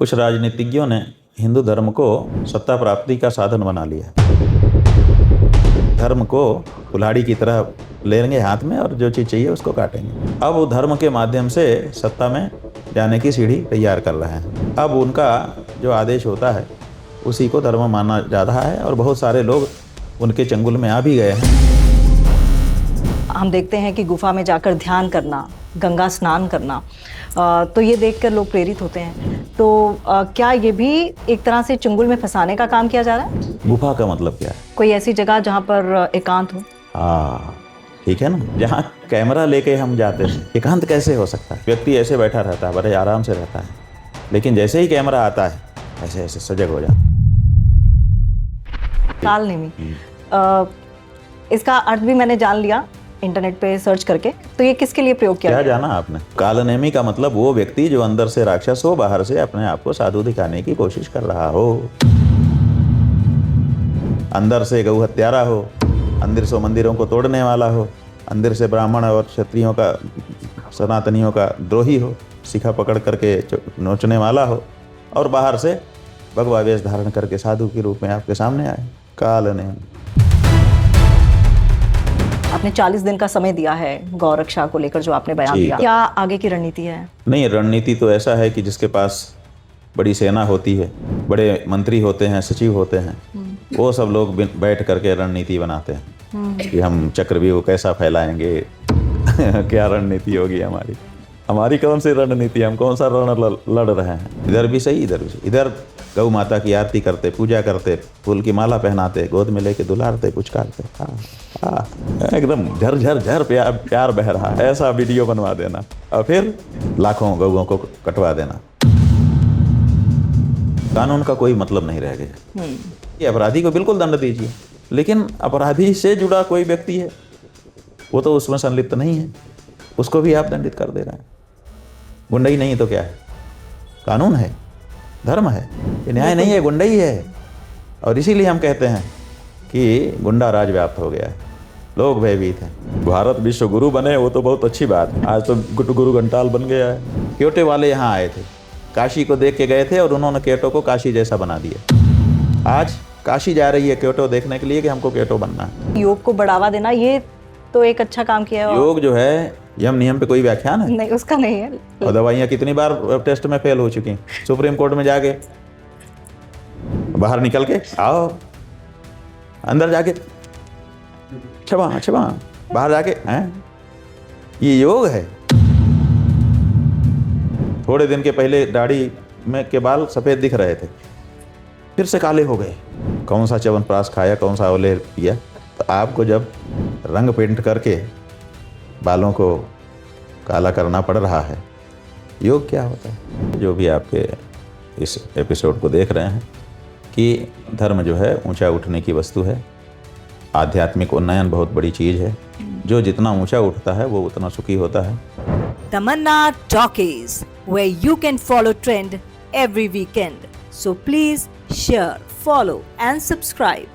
कुछ राजनीतिज्ञों ने हिंदू धर्म को सत्ता प्राप्ति का साधन बना लिया। धर्म को कुल्हाड़ी की तरह लेंगे हाथ में और जो चीज़ चाहिए उसको काटेंगे। अब वो धर्म के माध्यम से सत्ता में जाने की सीढ़ी तैयार कर रहे हैं। अब उनका जो आदेश होता है उसी को धर्म माना जा रहा है और बहुत सारे लोग उनके चंगुल में आ भी गए हैं। हम देखते हैं कि गुफा में जाकर ध्यान करना, गंगा स्नान करना, तो ये देखकर लोग प्रेरित होते हैं। तो क्या ये भी एक तरह से चंगुल में फंसाने का काम किया जा रहा है? गुफा का मतलब क्या है? कोई ऐसी जगह जहाँ पर एकांत हो। ठीक है ना, जहाँ कैमरा लेके हम जाते हैं, एकांत कैसे हो सकता है? व्यक्ति ऐसे बैठा रहता है, बड़े आराम से रहता है, लेकिन जैसे ही कैमरा आता है ऐसे ऐसे सजग हो जाता है। कालनेमी, इसका अर्थ भी मैंने जान लिया इंटरनेट पे सर्च करके। तो ये किसके लिए प्रयोग किया क्या गया? जाना आपने? कालनेमी का मतलब वो व्यक्ति जो अंदर से राक्षस हो, बाहर से अपने आप को साधु दिखाने की कोशिश कर रहा हो। अंदर से गौ हत्यारा हो, अंदर से मंदिरों को तोड़ने वाला हो, अंदर से ब्राह्मण और क्षत्रियों का, सनातनियों का द्रोही हो, शिखा पकड़ करके नोचने वाला हो, और बाहर से भगवा वेश धारण करके साधु के रूप में आपके सामने आए। कालनेमी। आपने 40 दिन का समय दिया है गौ रक्षा को लेकर, जो आपने बयान दिया, क्या आगे की रणनीति है? नहीं, रणनीति तो ऐसा है कि जिसके पास बड़ी सेना होती है, बड़े मंत्री होते हैं, सचिव होते हैं, वो सब लोग बैठ करके रणनीति बनाते हैं कि हम चक्रव्यूह कैसा फैलाएंगे। क्या रणनीति होगी हमारी? हमारी कौन सी रणनीति? हम कौन सा रण लड़ रहे हैं? इधर भी सही, इधर भी सही। इधर गौ माता की आरती करते, पूजा करते, फूल की माला पहनाते, गोद में लेके दुलारते, पुचकारते, एकदम झर झर झर प्यार बह रहा है, ऐसा वीडियो बनवा देना और फिर लाखों गौओं को कटवा देना। कानून का कोई मतलब नहीं रह गया। ये अपराधी को बिल्कुल दंड दीजिए, लेकिन अपराधी से जुड़ा कोई व्यक्ति है, वो तो उसमें संलिप्त नहीं है, उसको भी आप दंडित कर दे रहे हैं। गुंडई नहीं तो क्या है? कानून है, धर्म है, ये न्याय नहीं है, गुंडई है। और इसीलिए हम कहते हैं कि गुंडा राज व्याप्त हो गया है, लोग भयभीत हैं। भारत विश्व गुरु बने, वो तो बहुत अच्छी बात है। आज तो गुरु घंटाल बन गया है। क्योटे वाले यहाँ आए थे, काशी को देख के गए थे और उन्होंने क्योटो को काशी जैसा बना दिया। आज काशी जा रही है क्योटो देखने के लिए कि हमको क्योटो बनना है। योग को बढ़ावा देना, ये तो एक अच्छा काम किया है। योग जो है, यम नियम पे कोई व्याख्यान है? नहीं, उसका नहीं है। और दवाइयाँ कितनी बार टेस्ट में फेल हो चुकी हैं। सुप्रीम कोर्ट में जाके बाहर निकल के आओ, अंदर जाके क्षमा बाहर जाके हैं, ये योग है? थोड़े दिन के पहले दाढ़ी में के बाल सफ़ेद दिख रहे थे, फिर से काले हो गए। कौन सा च्यवनप्राश खाया, कौन सा ओले पिया? तो आपको जब रंग पेंट करके बालों को काला करना पड़ रहा है, योग क्या होता है? जो भी आपके इस एपिसोड को देख रहे हैं कि धर्म जो है ऊंचा उठने की वस्तु है, आध्यात्मिक उन्नयन बहुत बड़ी चीज़ है। जो जितना ऊंचा उठता है वो उतना सुखी होता है। Tamanna Talkies, where you can follow trend every weekend. So please share, follow and subscribe.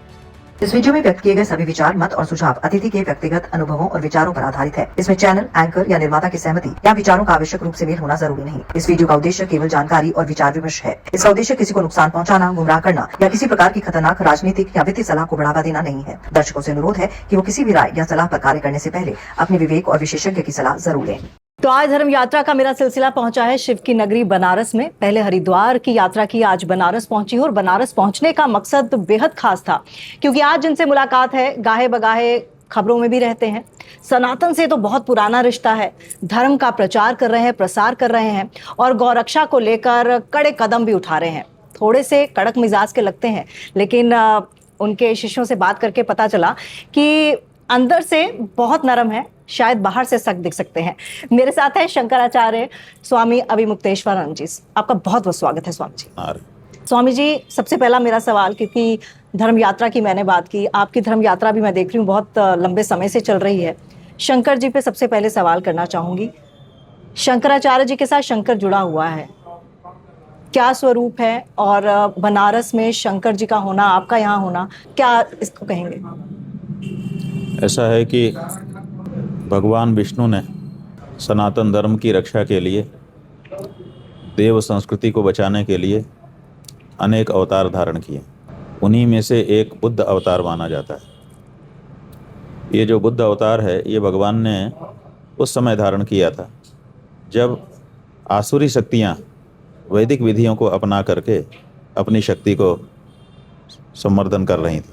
इस वीडियो में व्यक्त किए गए सभी विचार, मत और सुझाव अतिथि के व्यक्तिगत अनुभवों और विचारों पर आधारित है। इसमें चैनल, एंकर या निर्माता की सहमति या विचारों का आवश्यक रूप से मेल होना जरूरी नहीं। इस वीडियो का उद्देश्य केवल जानकारी और विचार विमर्श है। इसका उद्देश्य किसी को नुकसान पहुंचाना, गुमराह करना या किसी प्रकार की खतरनाक राजनीतिक या वित्तीय सलाह को बढ़ावा देना नहीं है। दर्शकों से अनुरोध है कि वो किसी भी राय या सलाह पर कार्य करने से पहले अपने विवेक और विशेषज्ञ की सलाह जरूर लें। तो आज धर्म यात्रा का मेरा सिलसिला पहुंचा है शिव की नगरी बनारस में। पहले हरिद्वार की यात्रा की, आज बनारस पहुंची और बनारस पहुंचने का मकसद बेहद खास था, क्योंकि आज जिनसे मुलाकात है, गाहे बगाहे खबरों में भी रहते हैं, सनातन से तो बहुत पुराना रिश्ता है, धर्म का प्रचार कर रहे हैं, प्रसार कर रहे हैं और गौरक्षा को लेकर कड़े कदम भी उठा रहे हैं। थोड़े से कड़क मिजाज के लगते हैं, लेकिन उनके शिष्यों से बात करके पता चला कि अंदर से बहुत नरम है, शायद बाहर से सख्त दिख सकते हैं। मेरे साथ हैं शंकराचार्य स्वामी अभिमुक्तेश्वरानंद जी। आपका बहुत बहुत स्वागत है स्वामी जी। स्वामी जी, सबसे पहला मेरा सवाल, क्योंकि धर्म यात्रा की मैंने बात की, आपकी धर्म यात्रा भी मैं देख रही हूँ बहुत लंबे समय से चल रही है। शंकर जी पे सबसे पहले सवाल करना चाहूँगी। शंकराचार्य जी के साथ शंकर जुड़ा हुआ है, क्या स्वरूप है? और बनारस में शंकर जी का होना, आपका यहाँ होना, क्या इसको कहेंगे? ऐसा है कि भगवान विष्णु ने सनातन धर्म की रक्षा के लिए देव संस्कृति को बचाने के लिए अनेक अवतार धारण किए। उन्हीं में से एक बुद्ध अवतार माना जाता है। ये जो बुद्ध अवतार है ये भगवान ने उस समय धारण किया था जब आसुरी शक्तियाँ वैदिक विधियों को अपना करके अपनी शक्ति को संवर्धन कर रही थी।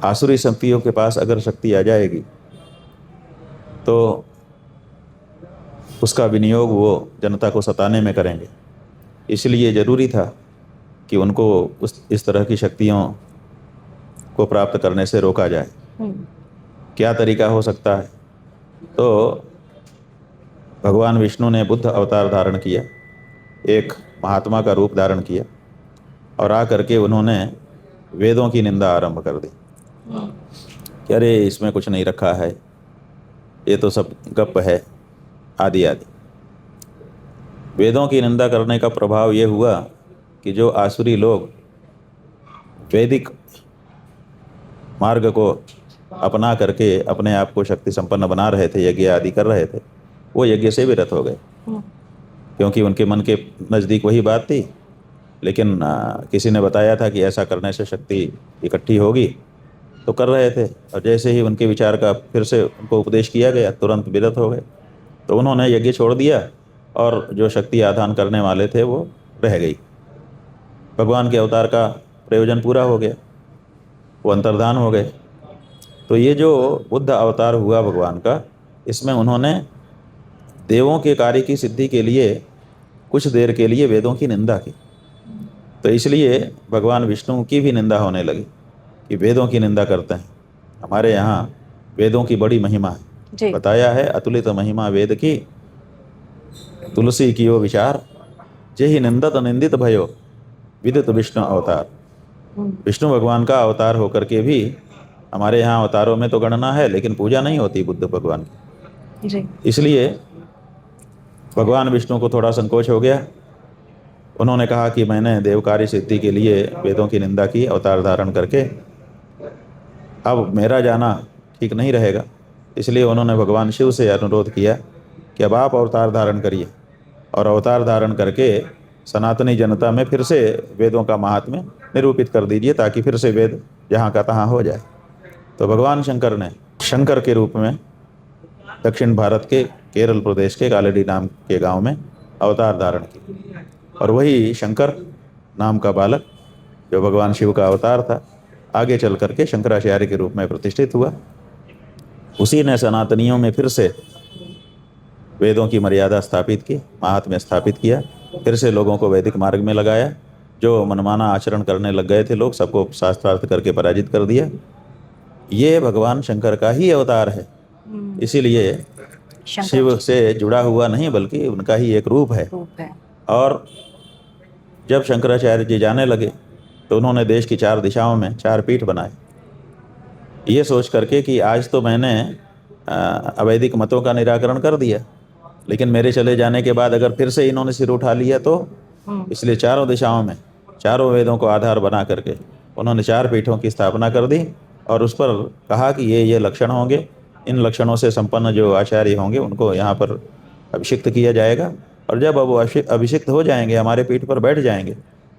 आसुरी शक्तियों के पास अगर शक्ति आ जाएगी तो उसका विनियोग वो जनता को सताने में करेंगे। इसलिए ज़रूरी था कि उनको इस तरह की शक्तियों को प्राप्त करने से रोका जाए। क्या तरीका हो सकता है? तो भगवान विष्णु ने बुद्ध अवतार धारण किया, एक महात्मा का रूप धारण किया और आ करके उन्होंने वेदों की निंदा आरंभ कर दी कि अरे इसमें कुछ नहीं रखा है, ये तो सब गप है, आदि आदि। वेदों की निंदा करने का प्रभाव ये हुआ कि जो आसुरी लोग वैदिक मार्ग को अपना करके अपने आप को शक्ति संपन्न बना रहे थे, यज्ञ आदि कर रहे थे, वो यज्ञ से विरत हो गए क्योंकि उनके मन के नज़दीक वही बात थी। लेकिन किसी ने बताया था कि ऐसा करने से शक्ति इकट्ठी होगी तो कर रहे थे, और जैसे ही उनके विचार का फिर से उनको उपदेश किया गया तुरंत विरत हो गए। तो उन्होंने यज्ञ छोड़ दिया और जो शक्ति आदान करने वाले थे वो रह गई। भगवान के अवतार का प्रयोजन पूरा हो गया, वो अंतर्धान हो गए। तो ये जो बुद्ध अवतार हुआ भगवान का, इसमें उन्होंने देवों के कार्य की सिद्धि के लिए कुछ देर के लिए वेदों की निंदा की। तो इसलिए भगवान विष्णु की भी निंदा होने लगी कि वेदों की निंदा करते हैं। हमारे यहाँ वेदों की बड़ी महिमा है, बताया है अतुलित महिमा वेद की, तुलसी कियो विचार, जेहि निंदत निंदित भयो, विदित विष्णु अवतार। विष्णु भगवान का अवतार होकर के भी हमारे यहाँ अवतारों में तो गणना है, लेकिन पूजा नहीं होती बुद्ध भगवान की। इसलिए भगवान विष्णु को थोड़ा संकोच हो गया। उन्होंने कहा कि मैंने देव कार्य सिद्धि के लिए वेदों की निंदा की अवतार धारण करके, अब मेरा जाना ठीक नहीं रहेगा। इसलिए उन्होंने भगवान शिव से अनुरोध किया कि अब आप अवतार धारण करिए और अवतार धारण करके सनातनी जनता में फिर से वेदों का महात्म्य निरूपित कर दीजिए, ताकि फिर से वेद जहाँ का तहाँ हो जाए। तो भगवान शंकर ने शंकर के रूप में दक्षिण भारत के केरल प्रदेश के कालेडी नाम के गांव में अवतार धारण की, और वही शंकर नाम का बालक जो भगवान शिव का अवतार था आगे चल करके शंकराचार्य के रूप में प्रतिष्ठित हुआ। उसी ने सनातनियों में फिर से वेदों की मर्यादा स्थापित की, महात्म्य स्थापित किया, फिर से लोगों को वैदिक मार्ग में लगाया। जो मनमाना आचरण करने लग गए थे लोग, सबको शास्त्रार्थ करके पराजित कर दिया। ये भगवान शंकर का ही अवतार है, इसीलिए शिव से जुड़ा हुआ नहीं बल्कि उनका ही एक रूप है। और जब शंकराचार्य जी जाने लगे तो उन्होंने देश की 4 दिशाओं में 4 पीठ बनाए, ये सोच करके कि आज तो मैंने अवैदिक मतों का निराकरण कर दिया, लेकिन मेरे चले जाने के बाद अगर फिर से इन्होंने सिर उठा लिया तो, इसलिए चारों दिशाओं में चारों वेदों को आधार बना करके उन्होंने 4 पीठों की स्थापना कर दी और उस पर कहा कि ये लक्षण होंगे, इन लक्षणों से संपन्न जो आचार्य होंगे उनको यहाँ पर अभिषिक्त किया जाएगा, और जब वो अभिषिक्त हो जाएंगे, हमारे पीठ पर बैठ जाएंगे,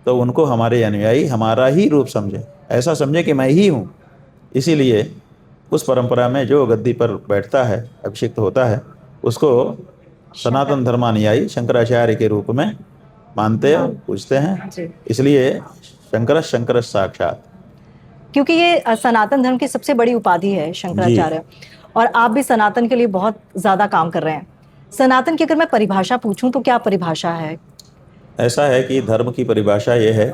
तो उनको हमारे अनुयायी हमारा ही रूप समझे, ऐसा समझे कि मैं ही हूँ। इसीलिए उस परंपरा में जो गद्दी पर बैठता है, अभिषिक्त होता है, उसको सनातन धर्मानुयायी शंकराचार्य के रूप में मानते और पूजते हैं। इसलिए शंकर साक्षात, क्योंकि ये सनातन धर्म की सबसे बड़ी उपाधि है शंकराचार्य, और आप भी सनातन के लिए बहुत ज़्यादा काम कर रहे हैं। सनातन की अगर मैं परिभाषा पूछूं तो क्या परिभाषा है? ऐसा है कि धर्म की परिभाषा ये है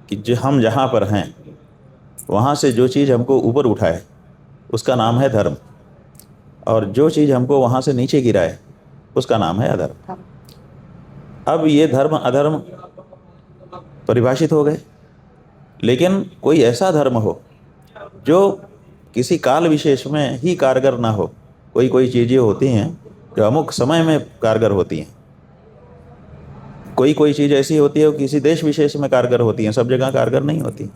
कि जो हम जहाँ पर हैं वहाँ से जो चीज़ हमको ऊपर उठाए उसका नाम है धर्म, और जो चीज़ हमको वहाँ से नीचे गिराए उसका नाम है अधर्म। अब ये धर्म अधर्म परिभाषित हो गए, लेकिन कोई ऐसा धर्म हो जो किसी काल विशेष में ही कारगर ना हो। कोई चीज़ें होती हैं जो अमुक समय में कारगर होती हैं, कोई चीज़ ऐसी होती है वो किसी देश विशेष में कारगर होती हैं, सब जगह कारगर नहीं होती।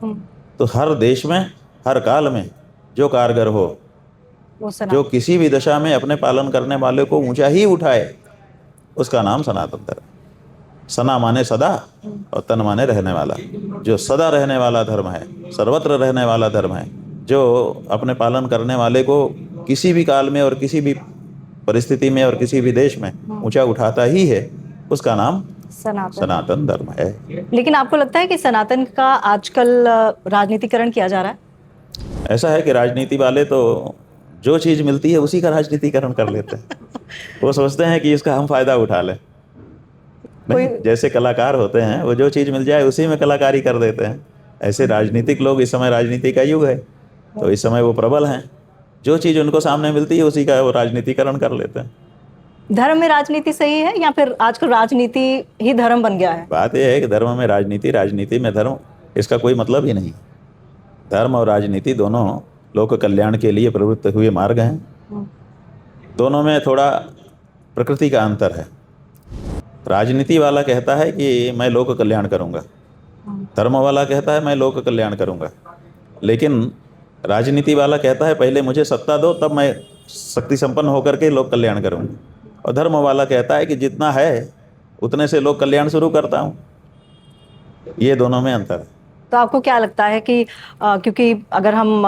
तो हर देश में हर काल में जो कारगर हो, जो किसी भी दशा में अपने पालन करने वाले को ऊंचा ही उठाए, उसका नाम सनातन धर्म। सना माने सदा और तन माने रहने वाला। जो सदा रहने वाला धर्म है, सर्वत्र रहने वाला धर्म है, जो अपने पालन करने वाले को किसी भी काल में और किसी भी परिस्थिति में और किसी भी देश में ऊंचा उठाता ही है, उसका नाम सनातन धर्म है। लेकिन आपको लगता है कि सनातन का आजकल राजनीतिकरण किया जा रहा है? ऐसा है कि राजनीति वाले तो जो चीज़ मिलती है उसी का राजनीतिकरण कर लेते हैं। वो सोचते हैं कि इसका हम फायदा उठा लें। नहीं, जैसे कलाकार होते हैं, वो जो चीज़ मिल जाए उसी में कलाकारी कर देते हैं। ऐसे राजनीतिक लोग, इस समय राजनीति का युग है तो इस समय वो प्रबल हैं। जो चीज़ उनको सामने मिलती है उसी का वो राजनीतिकरण कर लेते हैं। धर्म में राजनीति सही है या फिर आजकल राजनीति ही धर्म बन गया है? बात यह है कि धर्म में राजनीति, राजनीति में धर्म, इसका कोई मतलब ही नहीं। धर्म और राजनीति दोनों लोक कल्याण के लिए प्रवृत्त हुए मार्ग हैं। दोनों में थोड़ा प्रकृति का अंतर है। राजनीति वाला कहता है कि मैं लोक कल्याण करूंगा, धर्म वाला कहता है मैं लोक कल्याण करूंगा। लेकिन राजनीति वाला कहता है पहले मुझे सत्ता दो, तब मैं शक्ति संपन्न होकर के लोक कल्याण करूंगा। और धर्म वाला कहता है कि जितना है उतने से लोक कल्याण शुरू करता हूँ। ये दोनों में अंतर है। तो आपको क्या लगता है कि क्योंकि अगर हम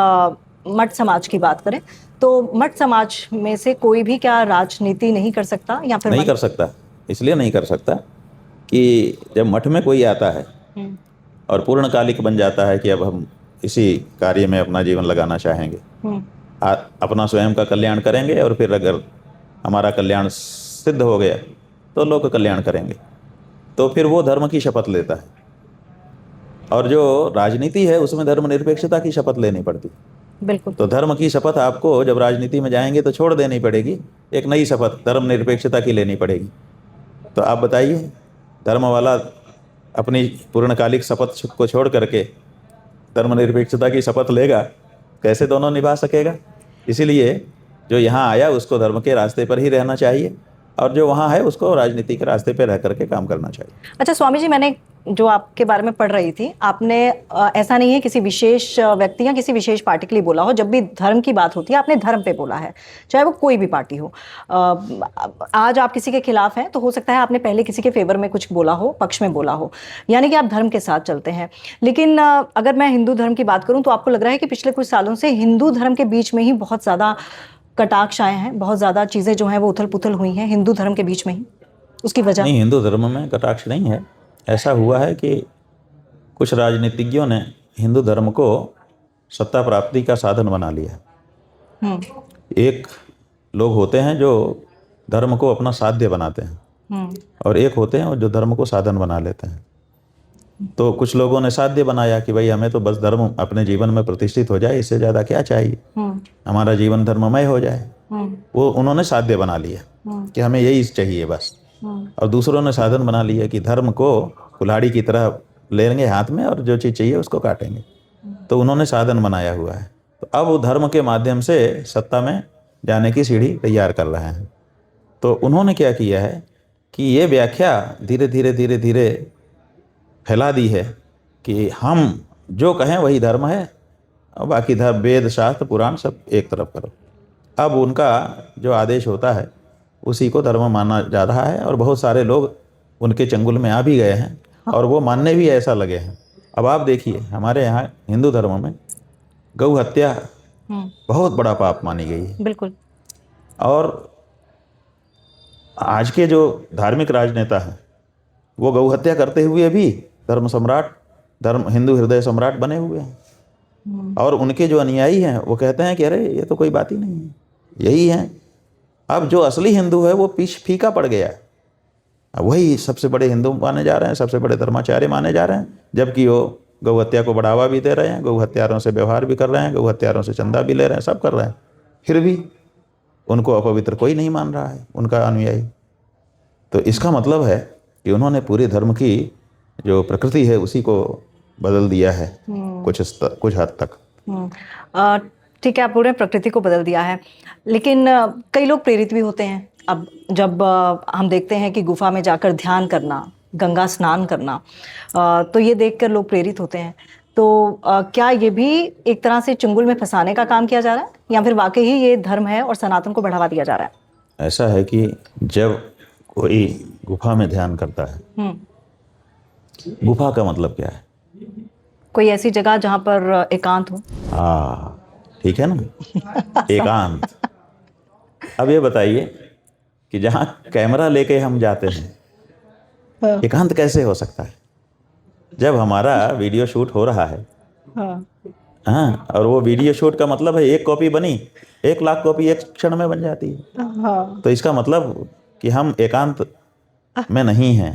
मठ समाज की बात करें तो मठ समाज में से कोई भी क्या राजनीति नहीं कर सकता या फिर नहीं कर सकता? इसलिए नहीं कर सकता कि जब मठ में कोई आता है और पूर्णकालिक बन जाता है कि अब हम इसी कार्य में अपना जीवन लगाना चाहेंगे, अपना स्वयं का कल्याण करेंगे, और फिर अगर हमारा कल्याण सिद्ध हो गया तो लोक कल्याण करेंगे, तो फिर वो धर्म की शपथ लेता है। और जो राजनीति है उसमें धर्मनिरपेक्षता की शपथ लेनी पड़ती। बिल्कुल। तो धर्म की शपथ आपको जब राजनीति में जाएंगे तो छोड़ देनी पड़ेगी, एक नई शपथ धर्मनिरपेक्षता की लेनी पड़ेगी। तो आप बताइए, धर्म वाला अपनी पूर्णकालिक शपथ को छोड़ करके धर्मनिरपेक्षता की शपथ लेगा, कैसे दोनों निभा सकेगा? इसीलिए जो यहाँ आया उसको धर्म के रास्ते पर ही रहना चाहिए, और जो वहाँ है उसको राजनीति के रास्ते पर रह करके काम करना चाहिए। अच्छा स्वामी जी, मैंने जो आपके बारे में पढ़ रही थी, आपने ऐसा नहीं है किसी विशेष व्यक्ति या किसी विशेष पार्टी के लिए बोला हो। जब भी धर्म की बात होती है आपने धर्म पे बोला है, चाहे वो कोई भी पार्टी हो। आज आप किसी के खिलाफ हैं तो हो सकता है आपने पहले किसी के फेवर में कुछ बोला हो, पक्ष में बोला हो, यानी कि आप धर्म के साथ चलते हैं। लेकिन अगर मैं हिंदू धर्म की बात करूँ तो आपको लग रहा है कि पिछले कुछ सालों से हिंदू धर्म के बीच में ही बहुत ज़्यादा कटाक्ष आए हैं, बहुत ज़्यादा चीज़ें जो हैं वो उथल पुथल हुई हैं हिंदू धर्म के बीच में ही। उसकी वजह? नहीं, हिंदू धर्म में कटाक्ष नहीं है। ऐसा हुआ है कि कुछ राजनीतिज्ञों ने हिंदू धर्म को सत्ता प्राप्ति का साधन बना लिया। एक लोग होते हैं जो धर्म को अपना साध्य बनाते हैं, और एक होते हैं जो धर्म को साधन बना लेते हैं। तो कुछ लोगों ने साध्य बनाया कि भाई हमें तो बस धर्म अपने जीवन में प्रतिष्ठित हो जाए, इससे ज़्यादा क्या चाहिए, हमारा जीवन धर्ममय हो जाए। वो उन्होंने साध्य बना लिया कि हमें यही चाहिए बस। और दूसरों ने साधन बना लिया कि धर्म को कुल्हाड़ी की तरह लेंगे हाथ में और जो चीज़ चाहिए उसको काटेंगे। तो उन्होंने साधन बनाया हुआ है। तो अब वो धर्म के माध्यम से सत्ता में जाने की सीढ़ी तैयार कर रहे हैं। तो उन्होंने क्या किया है कि ये व्याख्या धीरे धीरे धीरे धीरे फैला दी है कि हम जो कहें वही धर्म है, और बाकी धर्म वेद शास्त्र पुराण सब एक तरफ करो। अब उनका जो आदेश होता है उसी को धर्म माना जा रहा है, और बहुत सारे लोग उनके चंगुल में आ भी गए हैं और वो मानने भी ऐसा लगे हैं। अब आप देखिए, हमारे यहाँ हिंदू धर्म में गौ हत्या बहुत बड़ा पाप मानी गई है। बिल्कुल। और आज के जो धार्मिक राजनेता हैं वो गौ हत्या करते हुए भी धर्म सम्राट, धर्म हिंदू हृदय सम्राट बने हुए हैं। और उनके जो अनुयायी हैं वो कहते हैं कि अरे ये तो कोई बात ही नहीं है, यही है। अब जो असली हिंदू है वो फीका पड़ गया है। अब वही सबसे बड़े हिंदू माने जा रहे हैं, सबसे बड़े धर्माचार्य माने जा रहे हैं, जबकि वो गौ हत्या को बढ़ावा भी दे रहे हैं, गौ हत्यारों से व्यवहार भी कर रहे हैं, गौ हत्यारों से चंदा भी ले रहे हैं, सब कर रहे हैं। फिर भी उनको अपवित्र कोई नहीं मान रहा है उनका अनुयायी। तो इसका मतलब है कि उन्होंने पूरे धर्म की जो प्रकृति है उसी को बदल दिया है कुछ हद तक। ठीक है, आप बोल रहे हैं प्रकृति को बदल दिया है, लेकिन कई लोग प्रेरित भी होते हैं। अब जब हम देखते हैं कि गुफा में जाकर ध्यान करना, गंगा स्नान करना, तो ये देखकर लोग प्रेरित होते हैं। तो क्या ये भी एक तरह से चुंगल में फंसाने का काम किया जा रहा है, या फिर वाकई ही ये धर्म है और सनातन को बढ़ावा दिया जा रहा है? ऐसा है कि जब कोई गुफा में ध्यान करता है गुफा का मतलब क्या है? कोई ऐसी जगह जहां पर एकांत हो। ठीक है ना, एकांत। अब ये बताइए कि जहाँ कैमरा लेके हम जाते हैं, एकांत कैसे हो सकता है? जब हमारा वीडियो शूट हो रहा है, हाँ, और वो वीडियो शूट का मतलब है एक कॉपी बनी, 1,00,000 कॉपी एक क्षण में बन जाती है। तो इसका मतलब कि हम एकांत में नहीं हैं।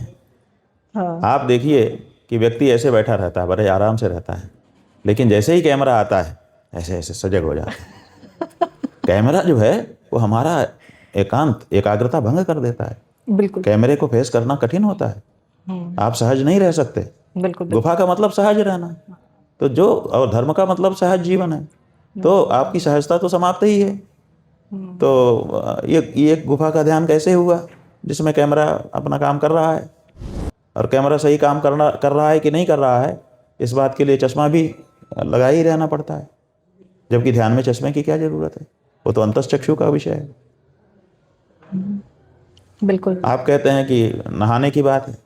आप देखिए कि व्यक्ति ऐसे बैठा रहता है, बड़े आराम से रहता है, लेकिन जैसे ही कैमरा आता है ऐसे ऐसे सजग हो जाता है। कैमरा जो है वो हमारा एकाग्रता भंग कर देता है। बिल्कुल कैमरे को फेस करना कठिन होता है, आप सहज नहीं रह सकते। बिल्कुल। गुफा का मतलब सहज रहना, तो जो, और धर्म का मतलब सहज जीवन है, तो आपकी सहजता तो समाप्त ही है। तो ये गुफा का ध्यान कैसे हुआ जिसमें कैमरा अपना काम कर रहा है, और कैमरा सही काम कर रहा है कि नहीं कर रहा है, इस बात के लिए चश्मा भी लगा ही रहना पड़ता है, जबकि ध्यान में चश्मे की क्या जरूरत है, वो तो अंतश्चक्षु का विषय है। बिल्कुल। आप कहते हैं कि नहाने की बात है।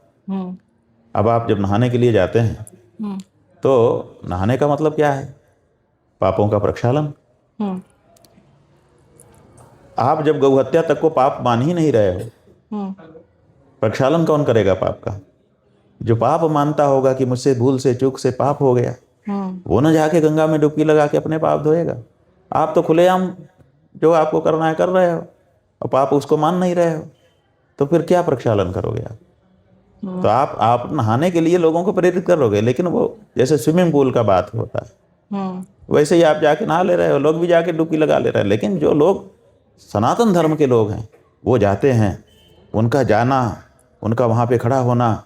अब आप जब नहाने के लिए जाते हैं तो नहाने का मतलब क्या है? पापों का प्रक्षालन। आप जब गौ हत्या तक को पाप मान ही नहीं रहे हो, प्रक्षालन कौन करेगा पाप का? जो पाप मानता होगा कि मुझसे भूल से चूक से पाप हो गया, वो न जाके गंगा में डुबकी लगा के अपने पाप धोएगा। आप तो खुलेआम जो आपको करना है कर रहे हो, और पाप उसको मान नहीं रहे हो, तो फिर क्या प्रक्षालन करोगे आप? तो आप नहाने के लिए लोगों को प्रेरित करोगे, लेकिन वो जैसे स्विमिंग पूल का बात होता है वैसे ही आप जाके नहा ले रहे हो, लोग भी जाके डुबकी लगा ले रहे हैं। लेकिन जो लोग सनातन धर्म के लोग हैं वो जाते हैं, उनका जाना, उनका वहाँ पे खड़ा होना,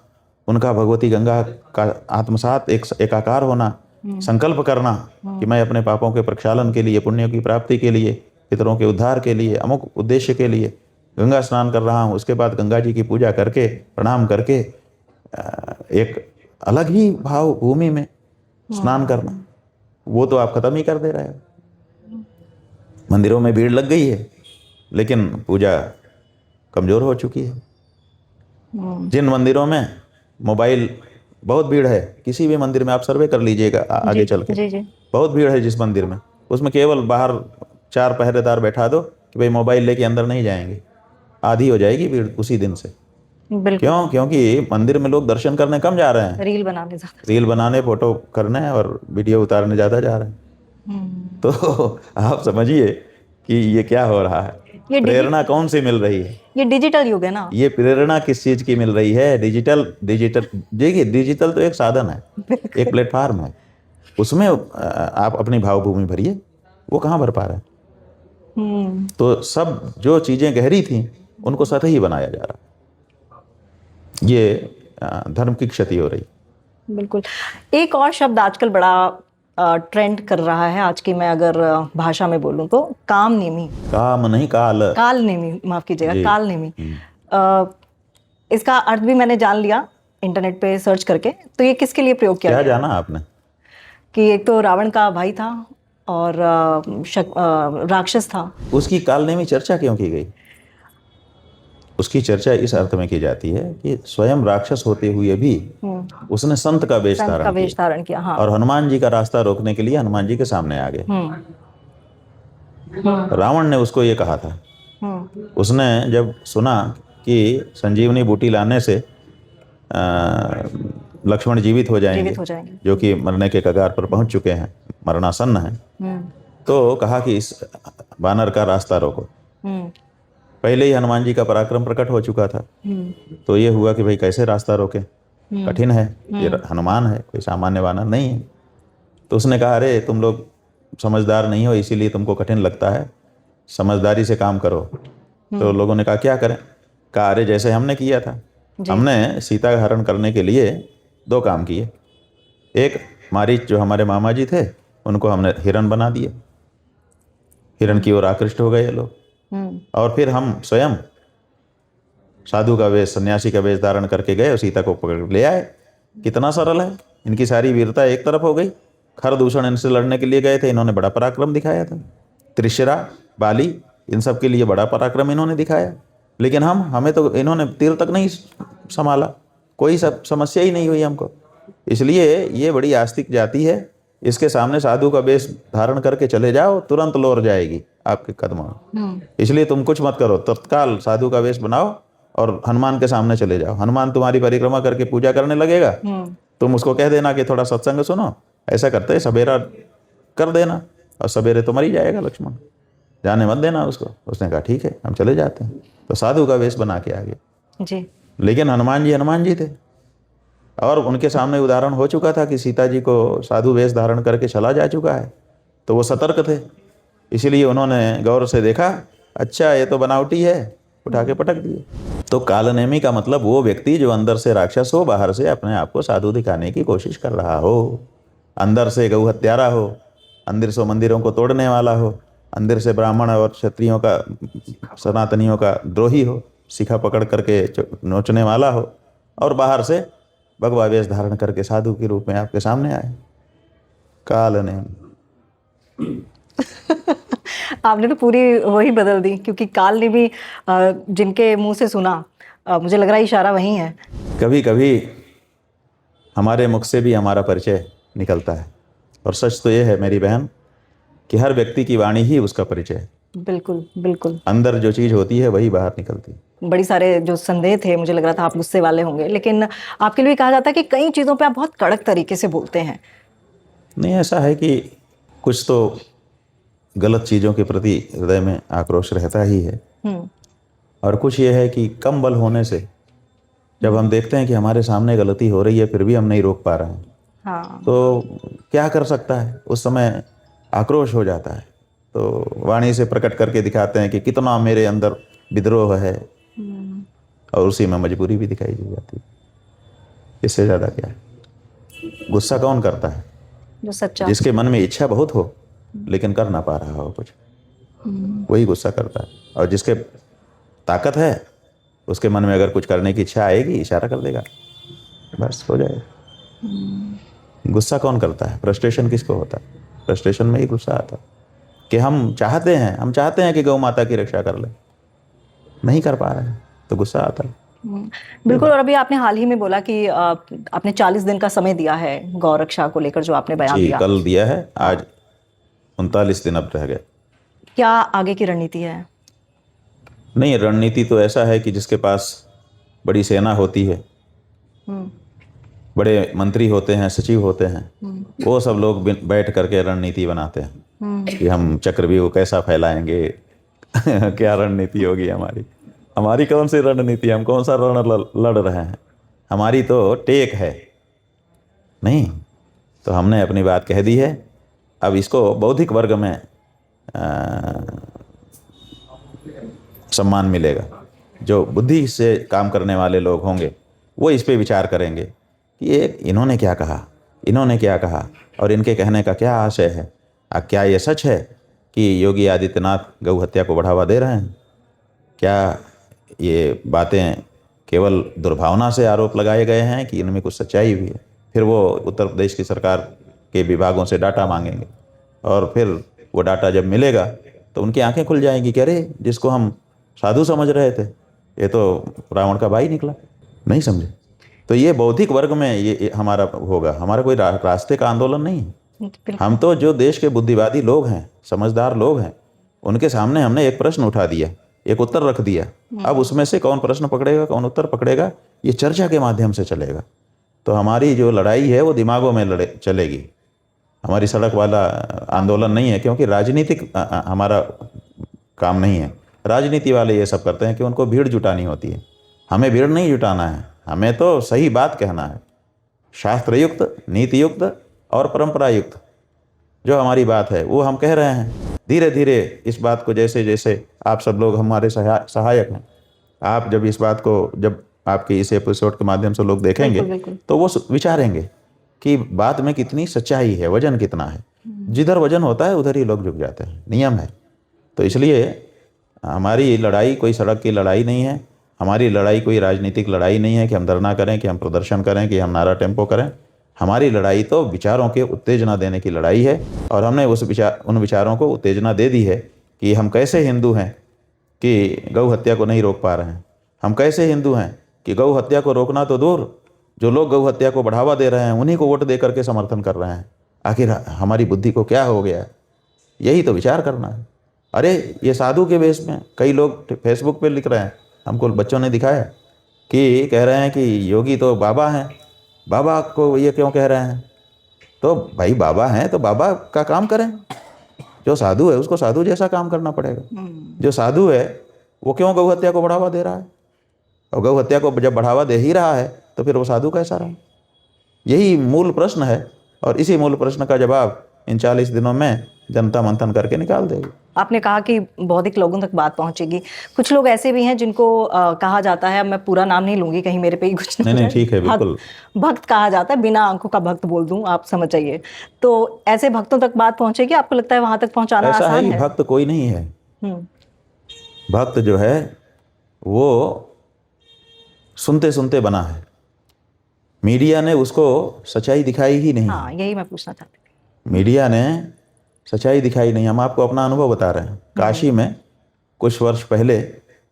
उनका भगवती गंगा का आत्मसात एकाकार होना, संकल्प करना कि मैं अपने पापों के प्रक्षालन के लिए, पुण्य की प्राप्ति के लिए, पितरों के उद्धार के लिए, अमुक उद्देश्य के लिए गंगा स्नान कर रहा हूँ, उसके बाद गंगा जी की पूजा करके, प्रणाम करके एक अलग ही भाव भूमि में स्नान करना, वो तो आप खत्म ही कर दे रहे हो। मंदिरों में भीड़ लग गई है, लेकिन पूजा कमजोर हो चुकी है। जिन मंदिरों में मोबाइल, बहुत भीड़ है, किसी भी मंदिर में आप सर्वे कर लीजिएगा आगे चल के, बहुत भीड़ है जिस मंदिर में, उसमें केवल बाहर 4 पहरेदार बैठा दो कि भाई मोबाइल लेके अंदर नहीं जाएंगे, आधी हो जाएगी भीड़ उसी दिन से। क्यों? क्योंकि मंदिर में लोग दर्शन करने कम जा रहे हैं, रील बनाने, फोटो करने और वीडियो उतारने ज़्यादा जा रहे हैं। तो आप समझिए कि ये क्या हो रहा है। प्रेरणा कौन सी मिल रही है? ये डिजिटल युग है ना। ये प्रेरणा किस चीज की मिल रही है? डिजिटल देखिए, डिजिटल तो एक साधन है, एक प्लेटफार्म है, उसमें आप अपनी भावभूमि भरिए, वो कहाँ भर पा रहे हैं? तो सब जो चीजें गहरी थी उनको सतही बनाया जा रहा है, ये धर्म की क्षति हो रही। बिल्कुल। एक और शब्द आजकल बड़ा ट्रेंड कर रहा है, आज की मैं अगर भाषा में बोलूं तो कामनेमी। काम नहीं, कालनेमी, माफ कीजिएगा, कालनेमी। इसका अर्थ भी मैंने जान लिया इंटरनेट पे सर्च करके। तो ये किसके लिए प्रयोग किया क्या गया? जाना आपने? कि एक तो रावण का भाई था और राक्षस था। उसकी कालनेमी चर्चा क्यों की गई? उसकी चर्चा इस अर्थ में की जाती है कि स्वयं राक्षस होते हुए भी उसने संत का वेश धारण किया, हाँ। और हनुमान जी का रास्ता रोकने के लिए हनुमान जी के सामने आ गए। रावण ने उसको ये कहा था, उसने जब सुना कि संजीवनी बूटी लाने से लक्ष्मण जीवित हो जाएंगे, जो कि मरने के कगार पर पहुंच चुके हैं, मरणासन्न हैं, तो कहा कि इस वानर का रास्ता रोको। पहले ही हनुमान जी का पराक्रम प्रकट हो चुका था, तो ये हुआ कि भाई कैसे रास्ता रोके, कठिन है, ये हनुमान है, कोई सामान्य वानर नहीं है। तो उसने कहा, अरे तुम लोग समझदार नहीं हो, इसीलिए तुमको कठिन लगता है, समझदारी से काम करो। तो लोगों ने कहा क्या करें? कहा अरे जैसे हमने किया था, हमने सीता का हरण करने के लिए 2 काम किए। एक, मारीच जो हमारे मामा जी थे उनको हमने हिरण बना दिए, हिरण की ओर आकृष्ट हो गए ये लोग, और फिर हम स्वयं साधु का वेश, सन्यासी का वेश धारण करके गए और सीता को पकड़ ले आए। कितना सरल है, इनकी सारी वीरता एक तरफ हो गई। खरदूषण इनसे लड़ने के लिए गए थे, इन्होंने बड़ा पराक्रम दिखाया था। त्रिशरा, बाली, इन सब के लिए बड़ा पराक्रम इन्होंने दिखाया, लेकिन हमें तो इन्होंने तीर तक नहीं संभाला, कोई सब समस्या ही नहीं हुई हमको। इसलिए ये बड़ी आस्तिक जाति है, इसके सामने साधु का वेश धारण करके चले जाओ, तुरंत लौट जाएगी आपके कदमों में। इसलिए तुम कुछ मत करो, तत्काल साधु का वेश बनाओ और हनुमान के सामने चले जाओ। हनुमान तुम्हारी परिक्रमा करके पूजा करने लगेगा, तुम उसको कह देना कि थोड़ा सत्संग सुनो, ऐसा करते सवेरा कर देना, और सवेरे तो मर ही जाएगा लक्ष्मण, जाने मत देना उसको। उसने कहा ठीक है, हम चले जाते हैं। तो साधु का वेश बना के आ गए जी। लेकिन हनुमान जी थे, और उनके सामने उदाहरण हो चुका था कि सीता जी को साधु वेश धारण करके चला जा चुका है, तो वो सतर्क थे। इसीलिए उन्होंने गौर से देखा, अच्छा ये तो बनावटी है, उठा के पटक दिए। तो कालनेमी का मतलब वो व्यक्ति जो अंदर से राक्षस हो, बाहर से अपने आप को साधु दिखाने की कोशिश कर रहा हो, अंदर से गौ हत्यारा हो, अंदर से मंदिरों को तोड़ने वाला हो, अंदर से ब्राह्मण और क्षत्रियों का, सनातनियों का द्रोही हो, शिखा पकड़ करके नोचने वाला हो, और बाहर से भगवा वेश धारण करके साधु के रूप में आपके सामने आए। कालनेमी। आपने तो पूरी वही बदल दी, क्योंकि काल ने भी जिनके मुंह से सुना, मुझे लग रहा है इशारा वही है। कभी कभी हमारे मुख से भी हमारा परिचय निकलता है, और सच तो ये है मेरी बहन कि हर व्यक्ति की वाणी ही उसका परिचय है। बिल्कुल बिल्कुल। अंदर जो चीज़ होती है वही बाहर निकलती है। बड़ी सारे जो संदेह थे, मुझे लग रहा था आप गुस्से वाले होंगे, लेकिन आपके लिए कहा जाता है कि कई चीज़ों पे आप बहुत कड़क तरीके से बोलते हैं। नहीं, ऐसा है कि कुछ तो गलत चीज़ों के प्रति हृदय में आक्रोश रहता ही है, और कुछ ये है कि कम बल होने से जब हम देखते हैं कि हमारे सामने गलती हो रही है फिर भी हम नहीं रोक पा रहे हैं, हाँ। तो क्या कर सकता है, उस समय आक्रोश हो जाता है। तो वाणी से प्रकट करके दिखाते हैं कि कितना मेरे अंदर विद्रोह है, और उसी में मजबूरी भी दिखाई दी जाती है। इससे ज़्यादा क्या है? गुस्सा कौन करता है? जो सच्चा, जिसके मन में इच्छा बहुत हो लेकिन कर ना पा रहा हो कुछ, वही गुस्सा करता है। और जिसके ताकत है उसके मन में अगर कुछ करने की इच्छा आएगी, इशारा कर देगा, बस हो जाएगा। गुस्सा कौन करता है? फ्रस्ट्रेशन किसको होता है? फ्रस्ट्रेशन में ही गुस्सा आता है कि हम चाहते हैं कि गौ माता की रक्षा कर ले, नहीं कर पा रहे हैं, तो गुस्सा आता है। बिल्कुल। और अभी आपने हाल ही में बोला कि आपने 40 दिन का समय दिया है गौ रक्षा को लेकर, जो आपने बयान जी, दिया। कल दिया है, आज 39 दिन अब रह गए। क्या आगे की रणनीति है? नहीं, रणनीति तो ऐसा है कि जिसके पास बड़ी सेना होती है, बड़े मंत्री होते हैं, सचिव होते हैं, वो सब लोग बैठ करके रणनीति बनाते हैं कि हम चक्रव्यूह कैसा फैलाएंगे क्या रणनीति होगी हमारी कौन सी रणनीति, हम कौन सा रण लड़ रहे हैं? हमारी तो टेक है नहीं। तो हमने अपनी बात कह दी है। अब इसको बौद्धिक वर्ग में सम्मान मिलेगा। जो बुद्धि से काम करने वाले लोग होंगे वो इस पे विचार करेंगे कि ये इन्होंने क्या कहा और इनके कहने का क्या आशय है। क्या ये सच है कि योगी आदित्यनाथ गौ हत्या को बढ़ावा दे रहे हैं? क्या ये बातें केवल दुर्भावना से आरोप लगाए गए हैं कि इनमें कुछ सच्चाई भी है? फिर वो उत्तर प्रदेश की सरकार के विभागों से डाटा मांगेंगे, और फिर वो डाटा जब मिलेगा तो उनकी आंखें खुल जाएंगी कि अरे, जिसको हम साधु समझ रहे थे ये तो रावण का भाई निकला, नहीं समझे। तो ये बौद्धिक वर्ग में ये हमारा होगा, हमारा कोई रास्ते का आंदोलन नहीं है। हम तो जो देश के बुद्धिवादी लोग हैं, समझदार लोग हैं, उनके सामने हमने एक प्रश्न उठा दिया, एक उत्तर रख दिया। अब उसमें से कौन प्रश्न पकड़ेगा, कौन उत्तर पकड़ेगा, ये चर्चा के माध्यम से चलेगा। तो हमारी जो लड़ाई है वो दिमागों में चलेगी, हमारी सड़क वाला आंदोलन नहीं है, क्योंकि राजनीतिक हमारा काम नहीं है। राजनीति वाले ये सब करते हैं कि उनको भीड़ जुटानी होती है। हमें भीड़ नहीं जुटाना है, हमें तो सही बात कहना है, शास्त्रयुक्त, नीतियुक्त और परंपरा युक्त जो हमारी बात है वो हम कह रहे हैं। धीरे धीरे इस बात को, जैसे जैसे आप सब लोग हमारे सहायक हैं, आप जब इस बात को, जब आपके इस एपिसोड के माध्यम से लोग देखेंगे तो वो विचारेंगे कि बात में कितनी सच्चाई है, वजन कितना है। जिधर वजन होता है उधर ही लोग झुक जाते हैं, नियम है। तो इसलिए हमारी लड़ाई कोई सड़क की लड़ाई नहीं है, हमारी लड़ाई कोई राजनीतिक लड़ाई नहीं है कि हम धरना करें, कि हम प्रदर्शन करें, कि हम नारा टेम्पो करें। हमारी लड़ाई तो विचारों के उत्तेजना देने की लड़ाई है, और हमने उन विचारों को उत्तेजना दे दी है कि हम कैसे हिंदू हैं कि गौ हत्या को नहीं रोक पा रहे हैं। हम कैसे हिंदू हैं कि गौ हत्या को रोकना तो दूर, जो लोग गौ हत्या को बढ़ावा दे रहे हैं उन्हीं को वोट दे करके समर्थन कर रहे हैं। आखिर हमारी बुद्धि को क्या हो गया है, यही तो विचार करना है। अरे ये साधु के वेश में कई लोग फेसबुक पे लिख रहे हैं, हमको बच्चों ने दिखाया कि कह रहे हैं कि योगी तो बाबा हैं, बाबा को ये क्यों कह रहे हैं। तो भाई बाबा हैं तो बाबा का काम करें, जो साधु है उसको साधु जैसा काम करना पड़ेगा। जो साधु है वो क्यों गौ हत्या को बढ़ावा दे रहा है, और गौ हत्या को जब बढ़ावा दे ही रहा है तो फिर वो साधु कैसा रहा। यही मूल प्रश्न है, और इसी मूल प्रश्न का जवाब इन 40 दिनों में जनता मंथन करके निकाल देगी। आपने कहा कि बौद्धिक लोगों तक बात पहुंचेगी। कुछ लोग ऐसे भी हैं जिनको कहा जाता है, मैं पूरा नाम नहीं लूंगी कहीं मेरे पे ही कुछ नहीं ठीक है, बिल्कुल भक्त कहा जाता है, बिना आंखों का भक्त बोल दूं, आप समझ जाइए। तो ऐसे भक्तों तक बात पहुंचेगी, आपको लगता है वहां तक पहुंचाना ऐसा आसान है है? कि भक्त कोई नहीं है। भक्त जो है वो सुनते सुनते बना है, मीडिया ने उसको सच्चाई दिखाई ही नहीं। हाँ, यही मैं पूछना चाहती थी। मीडिया ने सच्चाई दिखाई नहीं। हम आपको अपना अनुभव बता रहे हैं। काशी में कुछ वर्ष पहले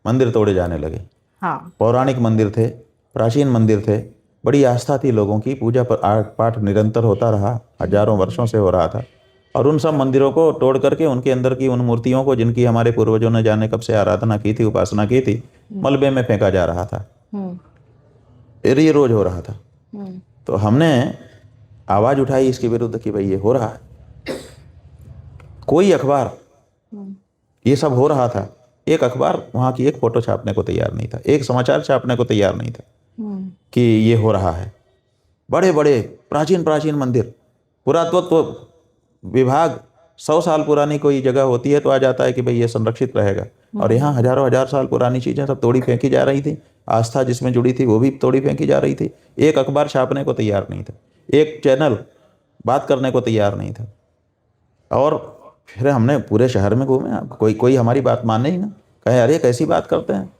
मंदिर तोड़े जाने लगे। हाँ, पौराणिक मंदिर थे, प्राचीन मंदिर थे, बड़ी आस्था थी लोगों की, पूजा पाठ निरंतर होता रहा, हजारों वर्षों से हो रहा था। और उन सब मंदिरों को तोड़ करके उनके अंदर की उन मूर्तियों को, जिनकी हमारे पूर्वजों ने जाने कब से आराधना की थी, उपासना की थी, मलबे में फेंका जा रहा था। ये रोज हो रहा था। तो हमने आवाज उठाई इसके विरुद्ध कि भाई ये हो रहा है। कोई अखबार, ये सब हो रहा था, एक अखबार वहाँ की एक फोटो छापने को तैयार नहीं था, एक समाचार छापने को तैयार नहीं था कि ये हो रहा है। बड़े बड़े प्राचीन मंदिर, पुरातत्व विभाग 100 साल पुरानी कोई जगह होती है तो आ जाता है कि भाई ये संरक्षित रहेगा, और यहाँ हजारों हजार साल पुरानी चीजें सब तोड़ी फेंकी जा रही थी। आस्था जिसमें जुड़ी थी वो भी तोड़ी फेंकी जा रही थी। एक अखबार छापने को तैयार नहीं था, एक चैनल बात करने को तैयार नहीं था। और फिर हमने पूरे शहर में घूमे, कोई हमारी बात माने ही ना, कहे अरे कैसी बात करते हैं,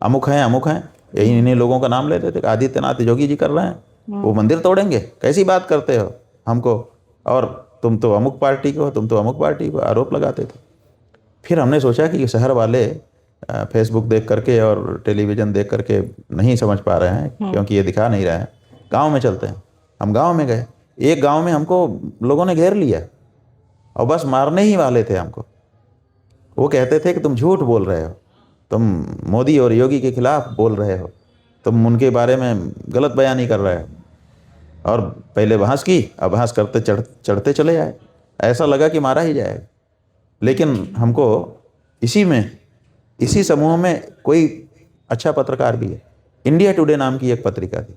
अमुक हैं, यही इन्हीं लोगों का नाम लेते थे। आदित्यनाथ योगी जी कर रहे हैं, वो मंदिर तोड़ेंगे, कैसी बात करते हो हमको, और तुम तो अमुक पार्टी को, तुम तो अमुक पार्टी को आरोप लगाते थे। फिर हमने सोचा कि शहर वाले फेसबुक देख करके और टेलीविज़न देख करके नहीं समझ पा रहे हैं, क्योंकि ये दिखा नहीं रहे हैं, गांव में चलते हैं। हम गांव में गए, एक गांव में हमको लोगों ने घेर लिया और बस मारने ही वाले थे हमको। वो कहते थे कि तुम झूठ बोल रहे हो, तुम मोदी और योगी के खिलाफ बोल रहे हो, तुम उनके बारे में गलत बयानी कर रहे हो। और पहले बहस की, अब बहस करते चढ़ते चले आए, ऐसा लगा कि मारा ही जाएगा। लेकिन हमको इसी समूह में कोई अच्छा पत्रकार भी है। इंडिया टुडे नाम की एक पत्रिका थी,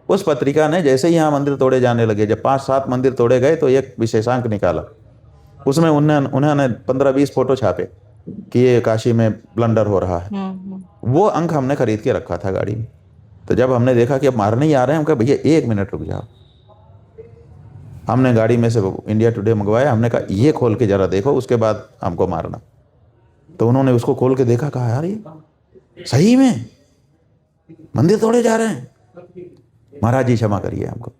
उस पत्रिका ने जैसे ही यहाँ मंदिर तोड़े जाने लगे, जब 5-7 मंदिर तोड़े गए तो एक विशेषांक निकाला। उसमें उन्होंने 15-20 फोटो छापे कि ये काशी में ब्लंडर हो रहा है। वो अंक हमने खरीद के रखा था गाड़ी में। तो जब हमने देखा कि अब मारने ही आ रहे हैं, हम कहा भैया 1 मिनट रुक जाओ। हमने गाड़ी में से इंडिया टुडे मंगवाया, हमने कहा ये खोल के जरा देखो, उसके बाद हमको मारना। तो उन्होंने उसको खोल के देखा, कहा यार ये सही में मंदिर तोड़े जा रहे हैं। महाराज जी क्षमा करिए हमको।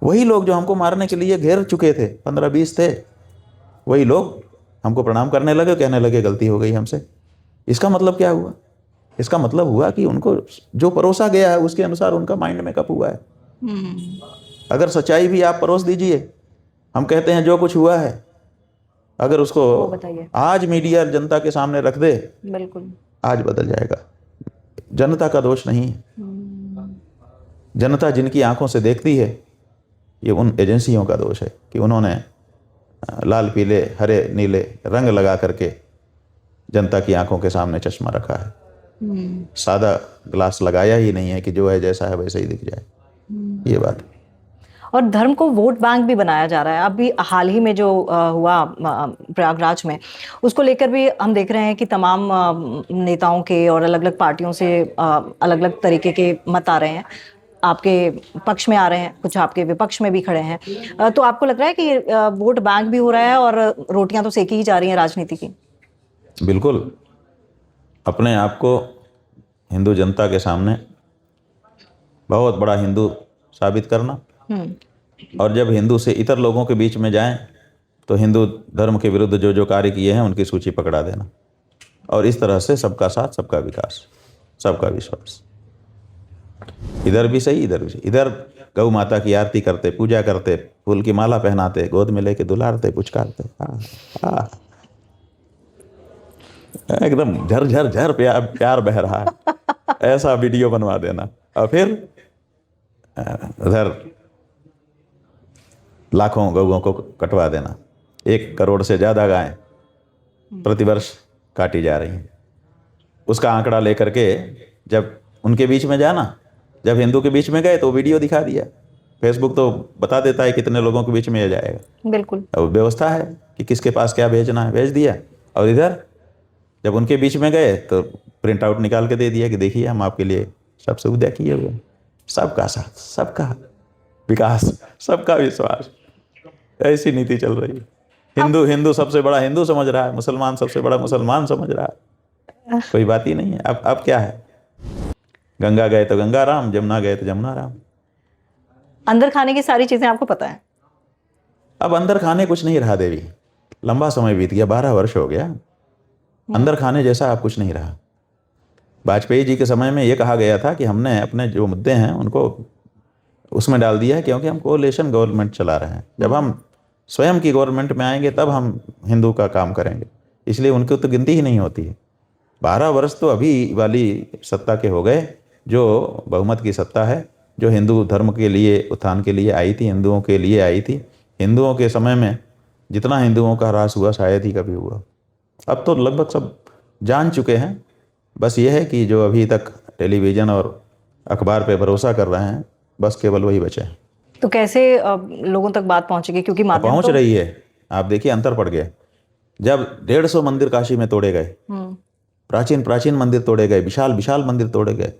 वही लोग जो हमको मारने के लिए घेर चुके थे, 15-20 थे, वही लोग हमको प्रणाम करने लगे, कहने लगे गलती हो गई हमसे। इसका मतलब क्या हुआ? इसका मतलब हुआ कि उनको जो परोसा गया है उसके अनुसार उनका माइंड मेकअप हुआ है। अगर सच्चाई भी आप परोस दीजिए, हम कहते हैं जो कुछ हुआ है, अगर उसको आज मीडिया जनता के सामने रख दे, बिल्कुल आज बदल जाएगा। जनता का दोष नहीं है। जनता जिनकी आंखों से देखती है, ये उन एजेंसियों का दोष है कि उन्होंने लाल पीले हरे नीले रंग लगा करके जनता की आंखों के सामने चश्मा रखा है। सादा ग्लास लगाया ही नहीं है कि जो है जैसा है वैसे ही दिख जाए। ये बात है। और धर्म को वोट बैंक भी बनाया जा रहा है। अभी हाल ही में जो हुआ प्रयागराज में, उसको लेकर भी हम देख रहे हैं कि तमाम नेताओं के और अलग अलग पार्टियों से अलग अलग तरीके के मत आ रहे हैं। आपके पक्ष में आ रहे हैं, कुछ आपके विपक्ष में भी खड़े हैं। तो आपको लग रहा है कि वोट बैंक भी हो रहा है और रोटियां तो सेकी ही जा रही हैं राजनीति की? बिल्कुल। अपने आप को हिंदू जनता के सामने बहुत बड़ा हिंदू साबित करना, और जब हिंदू से इतर लोगों के बीच में जाएं तो हिंदू धर्म के विरुद्ध जो जो कार्य किए हैं उनकी सूची पकड़ा देना, और इस तरह से सबका साथ, सबका विकास, सबका विश्वास। इधर भी सही, इधर भी सही। इधर गौ माता की आरती करते, पूजा करते, फूल की माला पहनाते, गोद में लेके दुलारते, पुचकारते। हाँ हाँ, एकदम झर झर झर प्यार प्यार बह रहा है, ऐसा वीडियो बनवा देना। और फिर उधर लाखों गौओं को कटवा देना। 1 करोड़ से ज़्यादा गायें प्रतिवर्ष काटी जा रही हैं। उसका आंकड़ा लेकर के जब उनके बीच में जाना, जब हिंदू के बीच में गए तो वीडियो दिखा दिया। फेसबुक तो बता देता है कितने लोगों के बीच में ये जाएगा। बिल्कुल। अब व्यवस्था है कि किसके पास क्या भेजना है, भेज दिया। और इधर जब उनके बीच में गए तो प्रिंट आउट निकाल के दे दिया कि देखिए हम आपके लिए सब सुविधा किए हुए हैं। सबका साथ, सबका विकास, सबका विश्वास, ऐसी नीति चल रही है। हिंदू सबसे बड़ा हिंदू समझ रहा है, मुसलमान सबसे बड़ा मुसलमान समझ रहा है। कोई बात ही नहीं है। अब क्या है, गंगा गए तो गंगा राम, जमुना गए तो जमुना राम। अंदर खाने की सारी चीजें आपको पता है? अब अंदर खाने कुछ नहीं रहा देवी, लंबा समय बीत गया, 12 वर्ष हो गया। अंदर खाने जैसा अब कुछ नहीं रहा। वाजपेयी जी के समय में ये कहा गया था कि हमने अपने जो मुद्दे हैं उनको उसमें डाल दिया है, क्योंकि हम कोalition गवर्नमेंट चला रहे हैं। जब हम स्वयं की गवर्नमेंट में आएंगे तब हम हिंदू का काम करेंगे, इसलिए उनकी तो गिनती ही नहीं होती है। 12 वर्ष तो अभी वाली सत्ता के हो गए, जो बहुमत की सत्ता है, जो हिंदू धर्म के लिए, उत्थान के लिए आई थी, हिंदुओं के लिए आई थी। हिंदुओं के समय में जितना हिंदुओं का ह्रास हुआ शायद ही कभी हुआ। अब तो लगभग सब जान चुके हैं। बस ये है कि जो अभी तक टेलीविज़न और अखबार पे भरोसा कर रहे हैं, बस केवल वही बचे हैं। तो कैसे लोगों तक बात पहुंचेगी? क्योंकि माध्यम पहुंच रही है। आप देखिए, अंतर पड़ गया। जब 150 मंदिर काशी में तोड़े गए, प्राचीन मंदिर तोड़े गए, विशाल विशाल मंदिर तोड़े गए,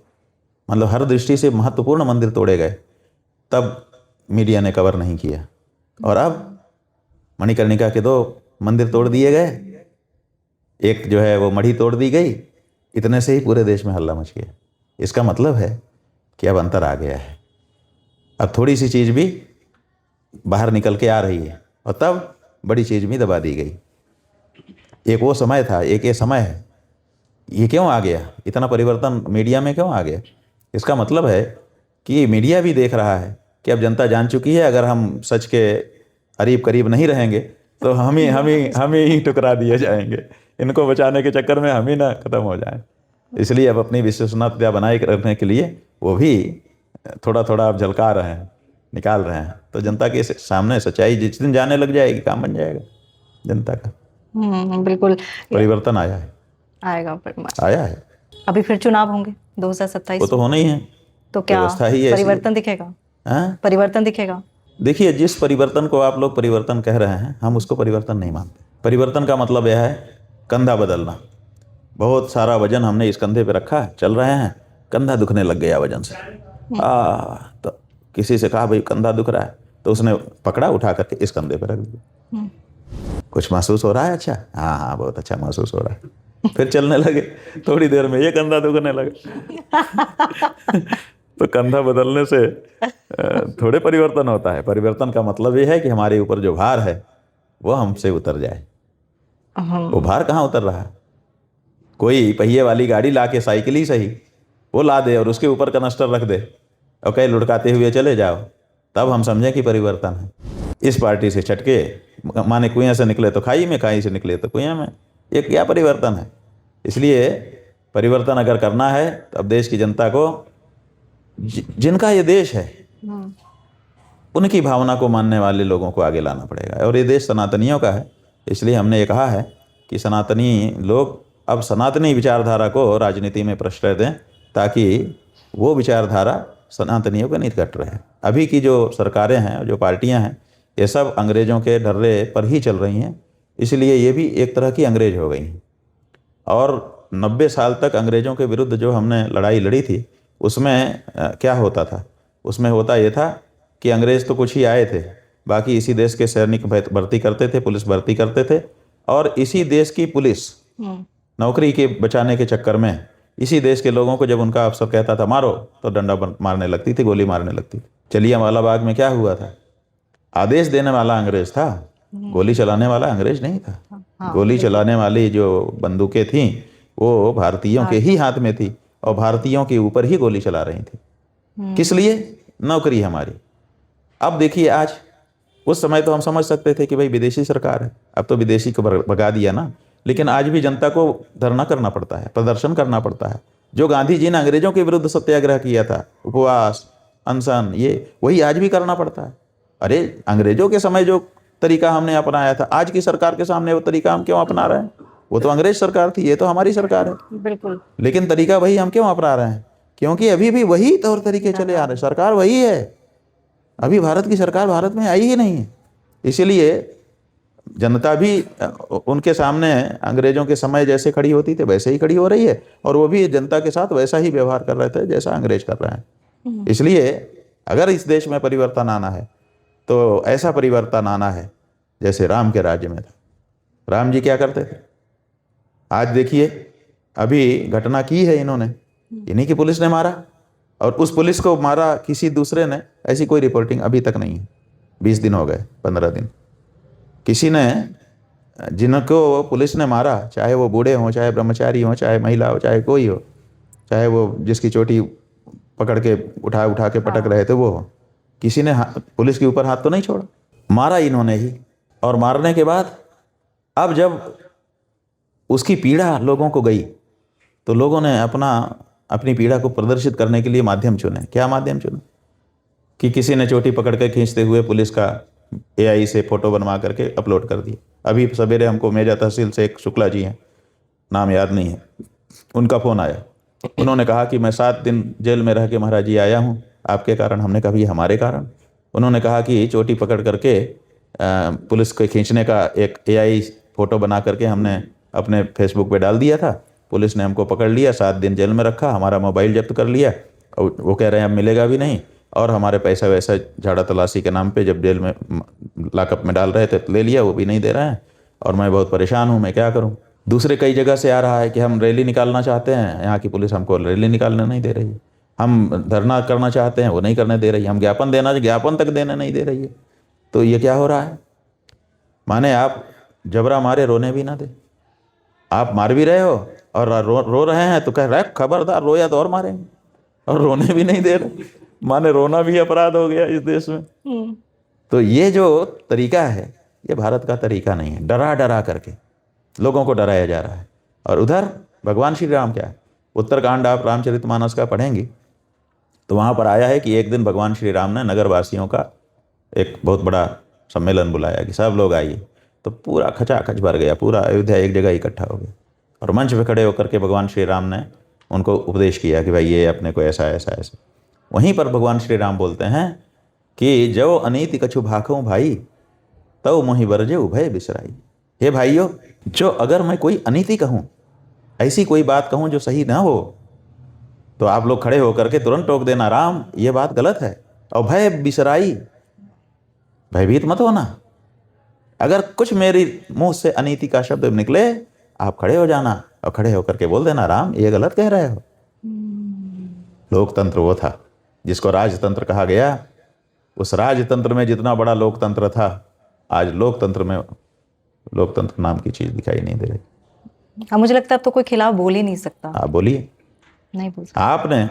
मतलब हर दृष्टि से महत्वपूर्ण मंदिर तोड़े गए, तब मीडिया ने कवर नहीं किया। और अब मणिकर्णिका के 2 मंदिर तोड़ दिए गए, एक जो है वो मढ़ी तोड़ दी गई, इतने से ही पूरे देश में हल्ला मच गया। इसका मतलब है कि अब अंतर आ गया है। अब थोड़ी सी चीज़ भी बाहर निकल के आ रही है, और तब बड़ी चीज़ भी दबा दी गई। एक वो समय था, एक ये समय है। ये क्यों आ गया, इतना परिवर्तन मीडिया में क्यों आ गया? इसका मतलब है कि मीडिया भी देख रहा है कि अब जनता जान चुकी है, अगर हम सच के करीब करीब नहीं रहेंगे तो हम ही टुकरा दिए जाएंगे। इनको बचाने के चक्कर में हम ही ना खत्म हो जाएं। इसलिए अब अपनी विश्वसनीयता बनाए रखने के लिए वो भी थोड़ा थोड़ा अब झलका रहे हैं, निकाल रहे हैं। तो जनता के सामने सच्चाई जिस दिन जाने लग जाएगी, काम बन जाएगा जनता का। बिल्कुल परिवर्तन आया है, आया है। अभी फिर चुनाव होंगे 2027। वो तो होना ही है। तो क्या व्यवस्था ही परिवर्तन दिखेगा? परिवर्तन दिखेगा? देखिए, जिस परिवर्तन को आप लोग परिवर्तन कह रहे हैं, हम उसको परिवर्तन नहीं मानते। परिवर्तन का मतलब यह है कंधा बदलना। बहुत सारा वजन हमने इस कंधे पे रखा, चल रहे हैं, कंधा दुखने लग गया वजन से। तो किसी से कहा भाई कंधा दुख रहा है, तो उसने पकड़ा, उठा करके इस कंधे पे रख दिया। कुछ महसूस हो रहा है? अच्छा, हाँ, बहुत अच्छा महसूस हो रहा है। फिर चलने लगे, थोड़ी देर में ये कंधा दुखने लगा। तो कंधा बदलने से थोड़े परिवर्तन होता है। परिवर्तन का मतलब ये है कि हमारे ऊपर जो भार है वो हमसे उतर जाए। वो भार कहाँ उतर रहा है? कोई पहिए वाली गाड़ी ला के, साइकिल ही सही, वो ला दे और उसके ऊपर कनस्टर रख दे और कहीं लुढ़काते हुए चले जाओ, तब हम समझें कि परिवर्तन है। इस पार्टी से छटके, माने कुएं से निकले तो खाई में, खाई से निकले तो कुएं में, ये क्या परिवर्तन है? इसलिए परिवर्तन अगर करना है तो अब देश की जनता को, जिनका ये देश है, उनकी भावना को मानने वाले लोगों को आगे लाना पड़ेगा। और ये देश सनातनियों का है, इसलिए हमने ये कहा है कि सनातनी लोग अब सनातनी विचारधारा को राजनीति में प्रश्रय दें, ताकि वो विचारधारा सनातनियों का निकट रहे। अभी की जो सरकारें हैं, जो पार्टियां हैं, ये सब अंग्रेज़ों के ढर्रे पर ही चल रही हैं, इसलिए ये भी एक तरह की अंग्रेज हो गई हैं। और 90 साल तक अंग्रेज़ों के विरुद्ध जो हमने लड़ाई लड़ी थी, उसमें क्या होता था? उसमें होता ये था कि अंग्रेज़ तो कुछ ही आए थे, बाकी इसी देश के सैनिक भर्ती करते थे, पुलिस भर्ती करते थे, और इसी देश की पुलिस नौकरी के बचाने के चक्कर में इसी देश के लोगों को जब उनका अफसर कहता था मारो, तो डंडा मारने लगती थी, गोली मारने लगती थी। जलियांवाला बाग में क्या हुआ था? आदेश देने वाला अंग्रेज था, गोली चलाने वाला अंग्रेज नहीं था। गोली चलाने वाली जो बंदूकें थीं वो भारतीयों के ही हाथ में थी, और भारतीयों के ऊपर ही गोली चला रही थी। किस लिए? नौकरी हमारी। अब देखिए आज, उस समय तो हम समझ सकते थे कि भाई विदेशी सरकार है, अब तो विदेशी को भगा दिया ना, लेकिन आज भी जनता को धरना करना पड़ता है, प्रदर्शन करना पड़ता है। जो गांधी जी ने अंग्रेजों के विरुद्ध सत्याग्रह किया था, उपवास, अनशन, ये वही आज भी करना पड़ता है। अरे अंग्रेजों के समय जो तरीका हमने अपनाया था, आज की सरकार के सामने वो तरीका हम क्यों अपना रहे हैं? वो तो अंग्रेज सरकार थी, ये तो हमारी सरकार है। बिल्कुल। लेकिन तरीका वही हम क्यों अपना रहे हैं? क्योंकि अभी भी वही तौर तरीके चले आ रहे हैं, सरकार वही है। अभी भारत की सरकार भारत में आई ही नहीं है। इसीलिए जनता भी उनके सामने अंग्रेजों के समय जैसे खड़ी होती थी वैसे ही खड़ी हो रही है, और वो भी जनता के साथ वैसा ही व्यवहार कर रहे थे जैसा अंग्रेज कर रहे हैं। इसलिए अगर इस देश में परिवर्तन आना है तो ऐसा परिवर्तन आना है जैसे राम के राज्य में था। राम जी क्या करते थे? आज देखिए, अभी घटना की है इन्होंने, इन्हीं की पुलिस ने मारा, और उस पुलिस को मारा किसी दूसरे ने, ऐसी कोई रिपोर्टिंग अभी तक नहीं है। 20 दिन हो गए, 15 दिन। किसी ने, जिनको पुलिस ने मारा, चाहे वो बूढ़े हों, चाहे ब्रह्मचारी हों, चाहे महिला हो, चाहे कोई हो, चाहे वो जिसकी चोटी पकड़ के उठा के पटक रहे थे वो हो, किसी ने पुलिस के ऊपर हाथ तो नहीं छोड़ा, मारा इन्होंने ही। और मारने के बाद अब जब उसकी पीड़ा लोगों को गई तो लोगों ने अपनी पीड़ा को प्रदर्शित करने के लिए माध्यम चुने। क्या माध्यम चुने? कि किसी ने चोटी पकड़ के खींचते हुए पुलिस का AI से फोटो बनवा करके अपलोड कर दिया। अभी सवेरे हमको मेजा तहसील से एक शुक्ला जी हैं, नाम याद नहीं है, उनका फ़ोन आया। उन्होंने कहा कि मैं 7 दिन जेल में रह के महाराज जी आया हूँ आपके कारण। हमने कहा ये हमारे कारण? उन्होंने कहा कि चोटी पकड़ करके पुलिस को खींचने का एक AI फोटो बना करके हमने अपने फेसबुक पे डाल दिया था, पुलिस ने हमको पकड़ लिया, 7 दिन जेल में रखा, हमारा मोबाइल जब्त कर लिया, और वो कह रहे हैं अब मिलेगा भी नहीं, और हमारे पैसा वैसा झाड़ा तलाशी के नाम पे जब जेल में लॉकअप में डाल रहे थे तो ले लिया, वो भी नहीं दे रहे हैं, और मैं बहुत परेशान हूँ, मैं क्या करूँ। दूसरे कई जगह से आ रहा है कि हम रैली निकालना चाहते हैं, यहाँ की पुलिस हमको रैली निकालने नहीं दे रही है, हम धरना करना चाहते हैं वो नहीं करने दे रही है, हम ज्ञापन तक देने नहीं दे रही है। तो ये क्या हो रहा है? माने आप जबरा मारे रोने भी ना दे, आप मार भी रहे हो और रो रहे हैं तो कह रहे खबरदार, रोया तो और मारेंगे, और रोने भी नहीं दे रहे, माने रोना भी अपराध हो गया इस देश में। तो ये जो तरीका है ये भारत का तरीका नहीं है। डरा डरा करके लोगों को डराया जा रहा है। और उधर भगवान श्री राम क्या है, उत्तरकांड आप रामचरितमानस का पढ़ेंगी तो वहाँ पर आया है कि एक दिन भगवान श्री राम ने नगरवासियों का एक बहुत बड़ा सम्मेलन बुलाया कि सब लोग आइए, तो पूरा खचाखच भर गया, पूरा अयोध्या एक जगह इकट्ठा हो गया, और मंच पे खड़े होकर के भगवान श्री राम ने उनको उपदेश किया कि भाई ये अपने को ऐसा ऐसा ऐसा। वहीं पर भगवान श्री राम बोलते हैं कि जो अनीति कछु भाखों भाई तव मोहि बरजे उभय बिसराई। हे भाइयों, जो अगर मैं कोई अनीति कहूँ, ऐसी कोई बात कहूँ जो सही ना हो, तो आप लोग खड़े होकर के तुरंत टोक देना, राम ये बात गलत है, और भय बिसराई, भयभीत मत होना। अगर कुछ मेरी मुंह से अनीति का शब्द निकले, आप खड़े हो जाना और खड़े होकर के बोल देना, राम ये गलत कह रहे हो। लोकतंत्र वो था जिसको राजतंत्र कहा गया। उस राजतंत्र में जितना बड़ा लोकतंत्र था, आज लोकतंत्र में लोकतंत्र नाम की चीज दिखाई नहीं दे रही। अब मुझे लगता है अब तो कोई खिलाफ बोल ही नहीं सकता। आप बोलिए। नहीं बोल सकता। आपने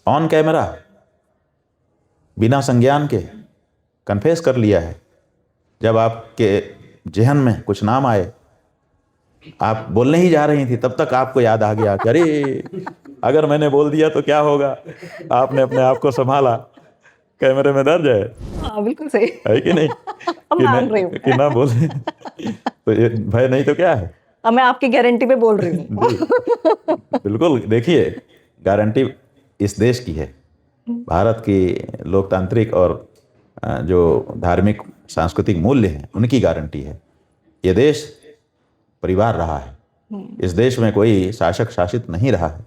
ऑन कैमरा बिना संज्ञान के कन्फेस कर लिया है। जब आपके जहन में कुछ नाम आए, आप बोलने ही जा रही थी, तब तक आपको याद आ गया कि अरे अगर मैंने बोल दिया तो क्या होगा। आपने अपने आप को संभाला, कैमरे में दर्ज है। हाँ बिल्कुल सही है कि नहीं? अब मान रही हूँ कि ना बोले तो ये भय नहीं तो क्या है। अब मैं आपकी गारंटी पे बोल रही हूँ। बिल्कुल, देखिए गारंटी इस देश की है, भारत की लोकतांत्रिक और जो धार्मिक सांस्कृतिक मूल्य हैं उनकी गारंटी है। ये देश परिवार रहा है, इस देश में कोई शासक शासित नहीं रहा है।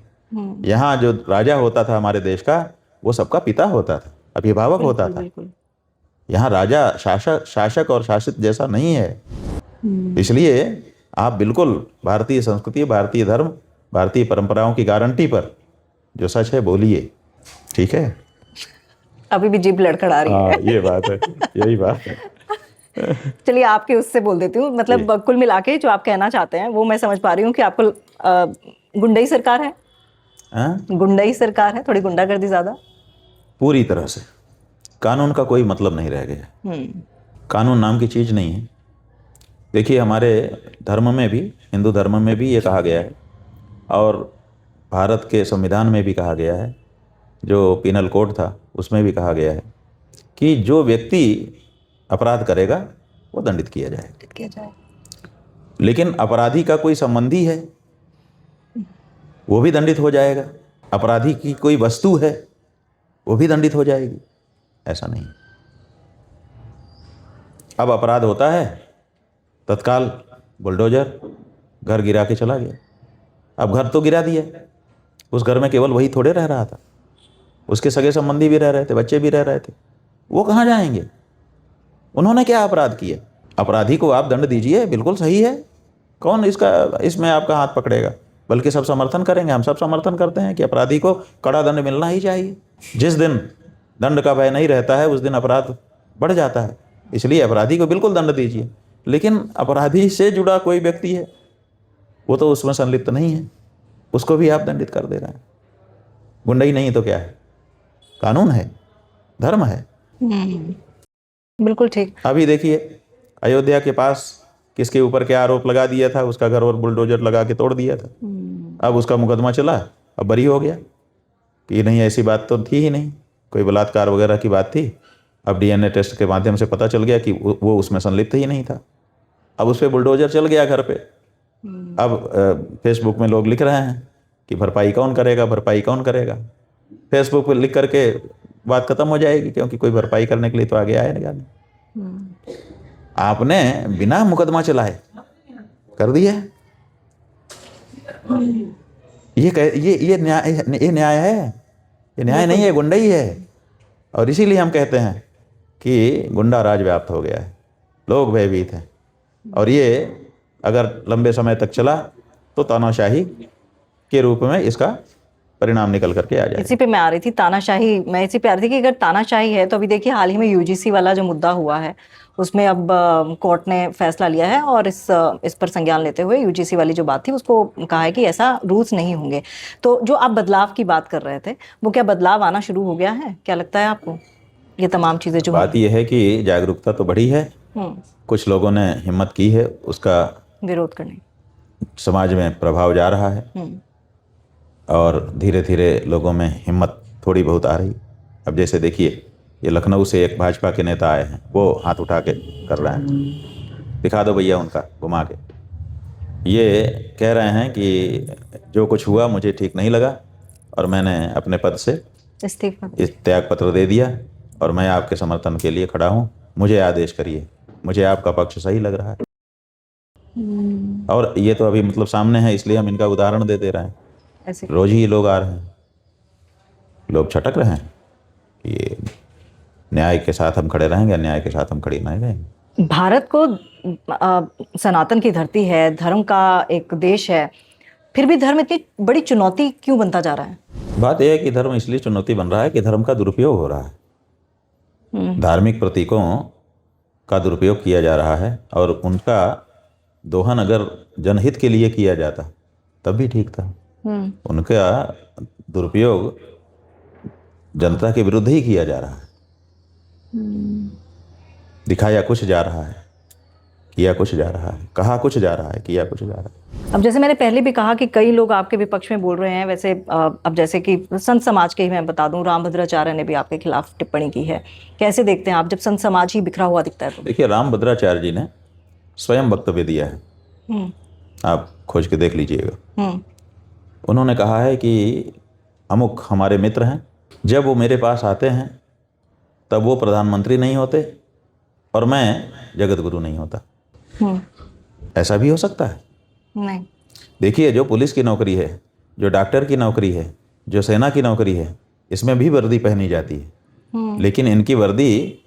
यहाँ जो राजा होता था हमारे देश का, वो सबका पिता होता था, अभिभावक होता था। यहाँ राजा शासक और शासित जैसा नहीं है। इसलिए आप बिल्कुल भारतीय संस्कृति, भारतीय धर्म, भारतीय परंपराओं की गारंटी पर जो सच है बोलिए, ठीक है। अभी भी जीभ लड़खड़ा रही है। ये बात है, यही बात है। चलिए आपके उससे बोल देती हूँ, मतलब कुल मिला के जो आप कहना चाहते हैं वो मैं समझ पा रही हूँ कि आपको गुंडई सरकार है। गुंडई सरकार है, थोड़ी गुंडागर्दी ज्यादा। पूरी तरह से कानून का कोई मतलब नहीं रह गया। कानून नाम की चीज़ नहीं है। देखिए, हमारे धर्म में भी, हिंदू धर्म में भी ये कहा गया है, और भारत के संविधान में भी कहा गया है, जो पिनल कोड था उसमें भी कहा गया है कि जो व्यक्ति अपराध करेगा वो दंडित किया जाए। लेकिन अपराधी का कोई संबंधी है वो भी दंडित हो जाएगा, अपराधी की कोई वस्तु है वो भी दंडित हो जाएगी, ऐसा नहीं। अब अपराध होता है, तत्काल बुलडोजर घर गिरा के चला गया। अब घर तो गिरा दिया, उस घर में केवल वही थोड़े रह रहा था, उसके सगे संबंधी भी रह रहे थे, बच्चे भी रह रहे थे, वो कहाँ जाएंगे? उन्होंने क्या अपराध किया? अपराधी को आप दंड दीजिए, बिल्कुल सही है, कौन इसमें आपका हाथ पकड़ेगा? बल्कि सब समर्थन करेंगे, हम सब समर्थन करते हैं कि अपराधी को कड़ा दंड मिलना ही चाहिए। जिस दिन दंड का भय नहीं रहता है उस दिन अपराध बढ़ जाता है, इसलिए अपराधी को बिल्कुल दंड दीजिए। लेकिन अपराधी से जुड़ा कोई व्यक्ति है वो तो उसमें संलिप्त नहीं है, उसको भी आप दंडित कर दे रहे हैं। गुंडई नहीं तो क्या है? कानून है, धर्म है। बिल्कुल ठीक। अभी देखिए, अयोध्या के पास किसके ऊपर क्या आरोप लगा दिया था, उसका घर और बुलडोजर लगा के तोड़ दिया था। अब उसका मुकदमा चला, अब बरी हो गया कि नहीं, ऐसी बात तो थी ही नहीं, कोई बलात्कार वगैरह की बात थी। अब डीएनए टेस्ट के माध्यम से पता चल गया कि वो उसमें संलिप्त ही नहीं था। अब उस पर बुलडोजर चल गया घर पे। अब फेसबुक में लोग लिख रहे हैं कि भरपाई कौन करेगा, भरपाई कौन करेगा। फेसबुक पर लिख करके बात खत्म हो जाएगी, क्योंकि कोई भरपाई करने के लिए तो आगे आएगा नहीं। आपने बिना मुकदमा चलाए कर दिया। ये न्याय है? ये न्याय नहीं है, गुंडई है। और इसीलिए हम कहते हैं कि गुंडा राज व्याप्त हो गया है, लोग भयभीत हैं, और ये अगर लंबे समय तक चला तो तानाशाही के रूप में इसका परिणाम निकल करके आ जाए। इसी पे मैं आ रही थी, तानाशाही। मैं इसी पे आ रही थी कि अगर तानाशाही है तो अभी देखिए हाल ही में यूजीसी वाला जो मुद्दा हुआ है उसमें अब कोर्ट ने फैसला लिया है, और इस पर संज्ञान लेते हुए यूजीसी वाली जो बात थी उसको कहा है कि ऐसा रूल्स नहीं होंगे। तो जो आप बदलाव की बात कर रहे थे, वो क्या बदलाव आना शुरू हो गया है? क्या लगता है आपको ये तमाम चीजें जो बात यह है कि जागरूकता तो बढ़ी है, कुछ लोगों ने हिम्मत की है, उसका विरोध करने समाज में प्रभाव जा रहा है, और धीरे धीरे लोगों में हिम्मत थोड़ी बहुत आ रही। अब जैसे देखिए, ये लखनऊ से एक भाजपा के नेता आए हैं, वो हाथ उठा के कर रहे हैं, दिखा दो भैया उनका घुमा के। ये कह रहे हैं कि जो कुछ हुआ मुझे ठीक नहीं लगा और मैंने अपने पद से त्याग पत्र दे दिया, और मैं आपके समर्थन के लिए खड़ा हूँ, मुझे आदेश करिए, मुझे आपका पक्ष सही लग रहा है। और ये तो अभी मतलब सामने है, इसलिए हम इनका उदाहरण दे रहे हैं। ऐसे रोज ही लोग आ रहे हैं, लोग छटक रहे हैं कि ये न्याय के साथ हम खड़े रहेंगे, अन्याय के साथ हम खड़े नहीं रहेंगे। भारत को सनातन की धरती है, धर्म का एक देश है, फिर भी धर्म इतनी बड़ी चुनौती क्यों बनता जा रहा है? बात यह है कि धर्म इसलिए चुनौती बन रहा है कि धर्म का दुरुपयोग हो रहा है। धार्मिक प्रतीकों का दुरुपयोग किया जा रहा है, और उनका दोहन अगर जनहित के लिए किया जाता तब भी ठीक था। उनका दुरुपयोग जनता के विरुद्ध ही किया जा रहा है। दिखाया कुछ जा रहा है, किया कुछ जा रहा है, कहा कुछ जा रहा है, किया कुछ जा रहा है। अब जैसे मैंने पहले भी कहा कि कई लोग आपके विपक्ष में बोल रहे हैं, वैसे अब जैसे कि संत समाज के ही मैं बता दूं, रामभद्राचार्य ने भी आपके खिलाफ टिप्पणी की है। कैसे देखते हैं आप जब संत समाज ही बिखरा हुआ दिखता है तो? देखिए, रामभद्राचार्य जी ने स्वयं वक्तव्य दिया है, आप खोज के देख लीजिएगा। उन्होंने कहा है कि अमुक हमारे मित्र हैं, जब वो मेरे पास आते हैं तब वो प्रधानमंत्री नहीं होते और मैं जगत गुरु नहीं होता। ऐसा भी हो सकता है? नहीं। देखिए, जो पुलिस की नौकरी है, जो डॉक्टर की नौकरी है, जो सेना की नौकरी है, इसमें भी वर्दी पहनी जाती है, लेकिन इनकी वर्दी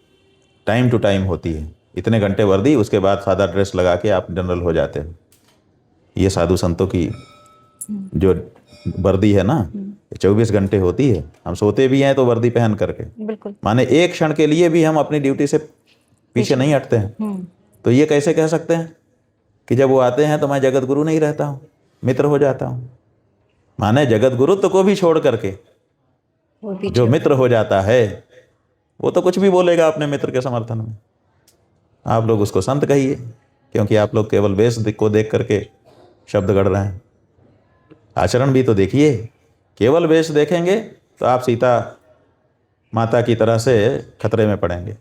टाइम टू टाइम होती है। इतने घंटे वर्दी, उसके बाद सादा ड्रेस लगा के आप जनरल हो जाते हैं। ये साधु संतों की जो वर्दी है ना, 24 घंटे होती है। हम सोते भी हैं तो वर्दी पहन करके, बिल्कुल, माने एक क्षण के लिए भी हम अपनी ड्यूटी से पीछे नहीं हटते हैं। तो ये कैसे कह सकते हैं कि जब वो आते हैं तो मैं जगत गुरु नहीं रहता हूँ, मित्र हो जाता हूँ? माने जगत गुरुत्व को भी छोड़ करके वो पीछे जो मित्र हो जाता है वो तो कुछ भी बोलेगा अपने मित्र के समर्थन में। आप लोग उसको संत कहिए, क्योंकि आप लोग केवल वेश को देख करके शब्द गढ़ रहे हैं। आचरण भी तो देखिए। केवल वेश देखेंगे तो आप सीता माता की तरह से खतरे में पड़ेंगे।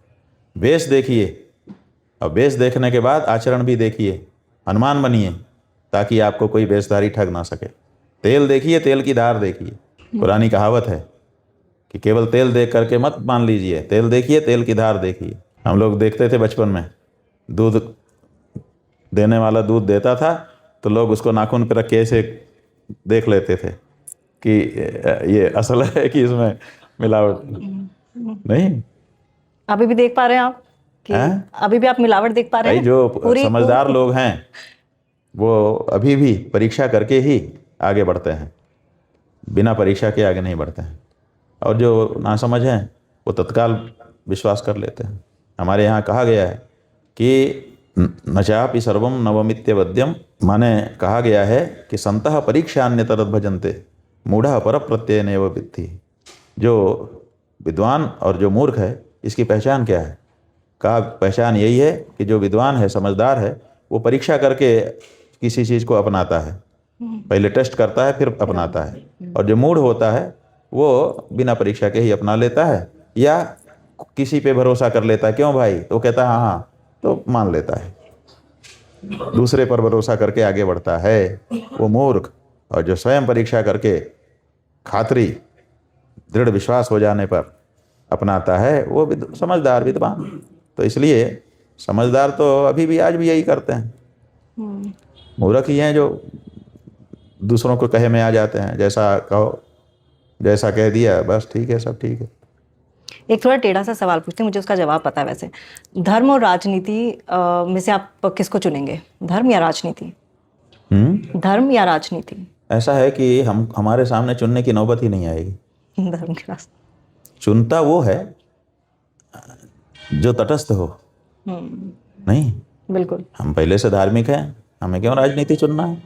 वेश देखिए, और वेश देखने के बाद आचरण भी देखिए, हनुमान बनिए, ताकि आपको कोई वेशधारी ठग ना सके। तेल देखिए, तेल की धार देखिए। पुरानी कहावत है कि केवल तेल देख करके मत मान लीजिए, तेल देखिए, तेल की धार देखिए। हम लोग देखते थे बचपन में, दूध देने वाला दूध देता था तो लोग उसको नाखून पर रख के ऐसे देख लेते थे कि ये असल है कि इसमें मिलावट नहीं। अभी भी देख पा रहे हैं आप कि हैं? अभी भी आप मिलावट देख पा रहे भाई हैं? जो समझदार लोग हैं वो अभी भी परीक्षा करके ही आगे बढ़ते हैं, बिना परीक्षा के आगे नहीं बढ़ते हैं। और जो नासमझ हैं वो तत्काल विश्वास कर लेते हैं। हमारे यहाँ कहा गया है कि न चापि सर्वम नवमित्यवद्यम, माने कहा गया है कि संतः परीक्षान्यतरत भजन्ते मूढ़ा पर प्रत्ययनेव विद्धि। जो विद्वान और जो मूर्ख है इसकी पहचान क्या है? कहा पहचान यही है कि जो विद्वान है, समझदार है, वो परीक्षा करके किसी चीज़ को अपनाता है, पहले टेस्ट करता है फिर अपनाता है। और जो मूढ़ होता है वो बिना परीक्षा के ही अपना लेता है, या किसी पे भरोसा कर लेता है। क्यों भाई? तो कहता है हाँ हाँ, तो मान लेता है। दूसरे पर भरोसा करके आगे बढ़ता है वो मूर्ख। और जो स्वयं परीक्षा करके खातरी, दृढ़ विश्वास हो जाने पर अपनाता है वो समझदार विद्वान। तो इसलिए समझदार तो अभी भी आज भी यही करते हैं। मूर्ख ही हैं जो दूसरों को कहे में आ जाते हैं, जैसा कहो, जैसा कह दिया बस ठीक है, सब ठीक है। एक थोड़ा टेढ़ा सा सवाल पूछते हैं, मुझे उसका जवाब पता है वैसे। धर्म और राजनीति में से आप किसको चुनेंगे, धर्म या राजनीति? धर्म या राजनीति? ऐसा है कि हमारे सामने चुनने की नौबत ही नहीं आएगी। धर्म के रास्ते चुनता वो है जो तटस्थ हो। नहीं, बिल्कुल। हम पहले से धार्मिक हैं, हमें क्यों राजनीति चुनना है?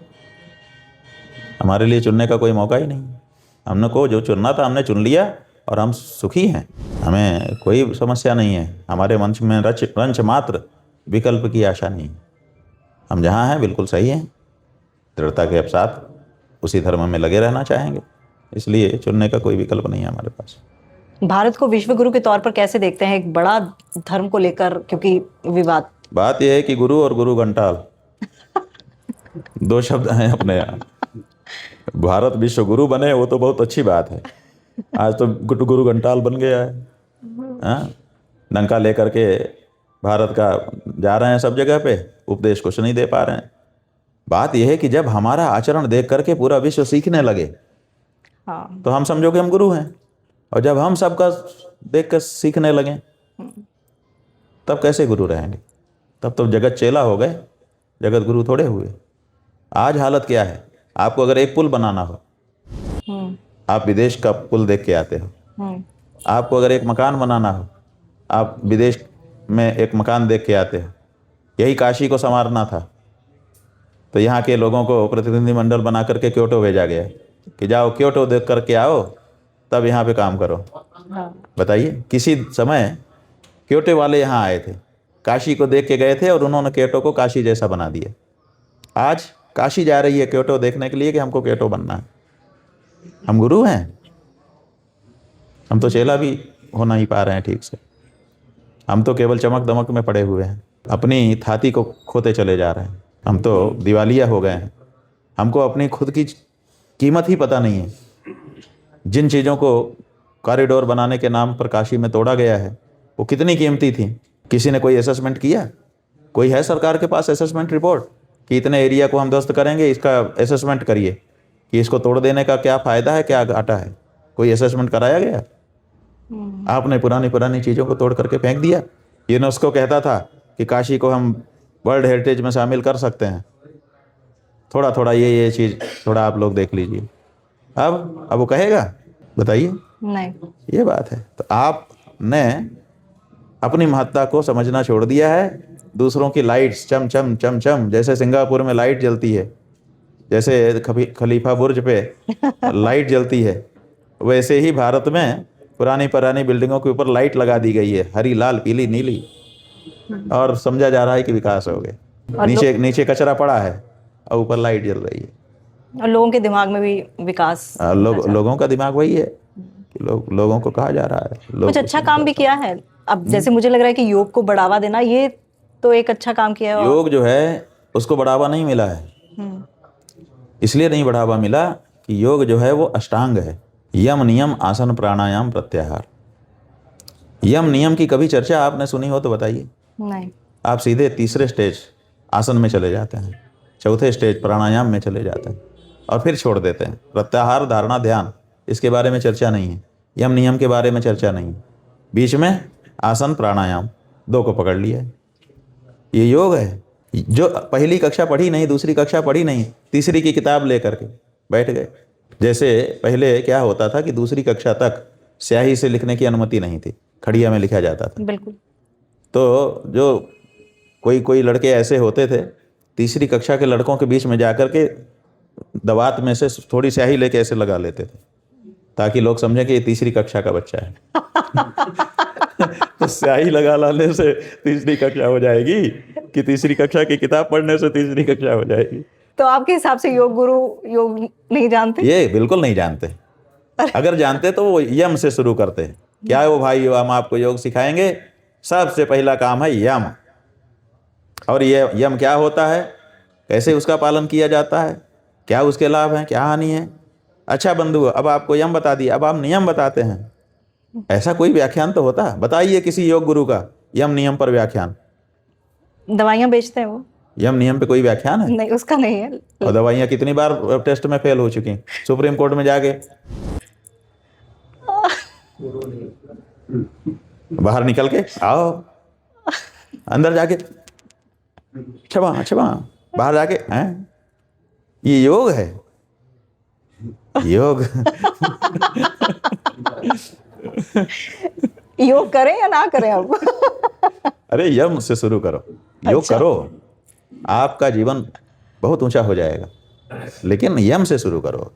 हमारे लिए चुनने का कोई मौका ही नहीं। हमने को जो चुनना था हमने चुन लिया और हम सुखी हैं, हमें कोई समस्या नहीं है। हमारे मंच में रंच मात्र विकल्प की आशा नहीं। हम जहाँ हैं बिल्कुल सही हैं, दृढ़ता के साथ उसी धर्म में लगे रहना चाहेंगे, इसलिए चुनने का कोई विकल्प नहीं है हमारे पास। भारत को विश्व गुरु के तौर पर कैसे देखते हैं, एक बड़ा धर्म को लेकर, क्योंकि विवाद? बात यह है कि गुरु और गुरु घंटाल दो शब्द हैं अपने यहाँ। भारत विश्व गुरु बने वो तो बहुत अच्छी बात है, आज तो गुरु घंटाल बन गया है। डंका लेकर के भारत का जा रहे हैं सब जगह पे, उपदेश कुछ नहीं दे पा रहे हैं। बात यह है कि जब हमारा आचरण देख करके पूरा विश्व सीखने लगे तो हम समझो कि हम गुरु हैं, और जब हम सबका देख कर सीखने लगे तब कैसे गुरु रहेंगे? तब तो जगत चेला हो गए, जगत गुरु थोड़े हुए। आज हालत क्या है? आपको अगर एक पुल बनाना हो, आप विदेश का पुल देख के आते हो। आपको अगर एक मकान बनाना हो, आप विदेश में एक मकान देख के आते हो। यही काशी को संवारना था तो यहाँ के लोगों को प्रतिनिधिमंडल बना करके क्योटो भेजा गया कि जाओ क्योटो देख करके आओ, तब यहाँ पे काम करो। बताइए, किसी समय क्योटो वाले यहाँ आए थे, काशी को देख के गए थे और उन्होंने क्योटो को काशी जैसा बना दिया। आज काशी जा रही है क्योटो देखने के लिए कि हमको क्योटो बनना है। हम गुरु हैं? हम तो चेला भी हो नहीं पा रहे हैं ठीक से। हम तो केवल चमक दमक में पड़े हुए हैं, अपनी थाती को खोते चले जा रहे हैं। हम तो दिवालिया हो गए हैं, हमको अपनी खुद की कीमत ही पता नहीं है। जिन चीज़ों को कॉरिडोर बनाने के नाम पर काशी में तोड़ा गया है वो कितनी कीमती थी? किसी ने कोई असेसमेंट किया? कोई है सरकार के पास असेसमेंट रिपोर्ट कि इतने एरिया को हम ध्वस्त करेंगे, इसका असेसमेंट करिए कि इसको तोड़ देने का क्या फ़ायदा है, क्या घाटा है? कोई असेसमेंट कराया गया? आपने पुरानी चीज़ों को तोड़ करके फेंक दिया। यूनेस्को कहता था कि काशी को हम वर्ल्ड हेरिटेज में शामिल कर सकते हैं। थोड़ा थोड़ा ये चीज़ थोड़ा आप लोग देख लीजिए। अब वो कहेगा? बताइए। नहीं, ये बात है। तो आपने अपनी महत्ता को समझना छोड़ दिया है। दूसरों की लाइट्स चम चम चम चम, जैसे सिंगापुर में लाइट जलती है, जैसे खलीफा बुर्ज पे लाइट जलती है, वैसे ही भारत में पुरानी पुरानी बिल्डिंगों के ऊपर लाइट लगा दी गई है, हरी लाल पीली नीली, और समझा जा रहा है कि विकास हो गया। नीचे नीचे कचरा पड़ा है और ऊपर लाइट जल रही है। और लोगों के दिमाग में भी विकास लोगों का दिमाग वही है कि लोगों को कहा जा रहा है कुछ अच्छा काम भी किया है। अब जैसे मुझे लग रहा है कि योग को बढ़ावा देना, ये तो एक अच्छा काम किया है। योग जो है उसको बढ़ावा नहीं मिला है, इसलिए नहीं बढ़ावा मिला कि योग जो है वो अष्टांग है। यम नियम आसन प्राणायाम प्रत्याहार। यम नियम की कभी चर्चा आपने सुनी हो तो बताइए। नहीं। आप सीधे तीसरे स्टेज आसन में चले जाते हैं, चौथे स्टेज प्राणायाम में चले जाते हैं और फिर छोड़ देते हैं। प्रत्याहार, धारणा, ध्यान, इसके बारे में चर्चा नहीं है। यम नियम के बारे में चर्चा नहीं है। बीच में आसन प्राणायाम दो को पकड़ लिया है। ये योग है। जो पहली कक्षा पढ़ी नहीं, दूसरी कक्षा पढ़ी नहीं, तीसरी की किताब लेकर के बैठ गए। जैसे पहले क्या होता था कि दूसरी कक्षा तक स्याही से लिखने की अनुमति नहीं थी, खड़िया में लिखा जाता था। बिल्कुल। तो जो कोई लड़के ऐसे होते थे, तीसरी कक्षा के लड़कों के बीच में जाकर के दवात में से थोड़ी स्याही लेके ऐसे लगा लेते थे ताकि लोग समझें कि ये तीसरी कक्षा का बच्चा है। तो स्याही लगा लाने से तीसरी कक्षा हो जाएगी कि तीसरी कक्षा की किताब पढ़ने से तीसरी कक्षा हो जाएगी? तो आपके हिसाब से योग गुरु योग नहीं जानते? ये बिल्कुल नहीं जानते। अगर जानते तो वो यम से शुरू करते हैं। क्या है वो भाई, हम आपको योग सिखाएंगे। सबसे पहला काम है यम। और ये यम क्या होता है, कैसे उसका पालन किया जाता है, क्या उसके लाभ हैं, क्या हानि है। अच्छा बंधु, अब आपको यम बता दिया, अब आप नियम बताते हैं। ऐसा कोई व्याख्यान तो होता, बताइए किसी योग गुरु का यम नियम पर व्याख्यान। दवाइयां बेचते हैं वो, यम नियम पे कोई व्याख्यान है? नहीं, उसका नहीं है। और दवाइयां कितनी बार टेस्ट में फेल हो चुकी, सुप्रीम कोर्ट में जाके। बाहर निकल के आओ, अंदर जाके क्षमा क्षमा, बाहर जाके हैं, ये योग है? योग योग करें या ना करें अब? अरे यम से शुरू करो, योग करो, आपका जीवन बहुत ऊंचा हो जाएगा। लेकिन यम से शुरू करो।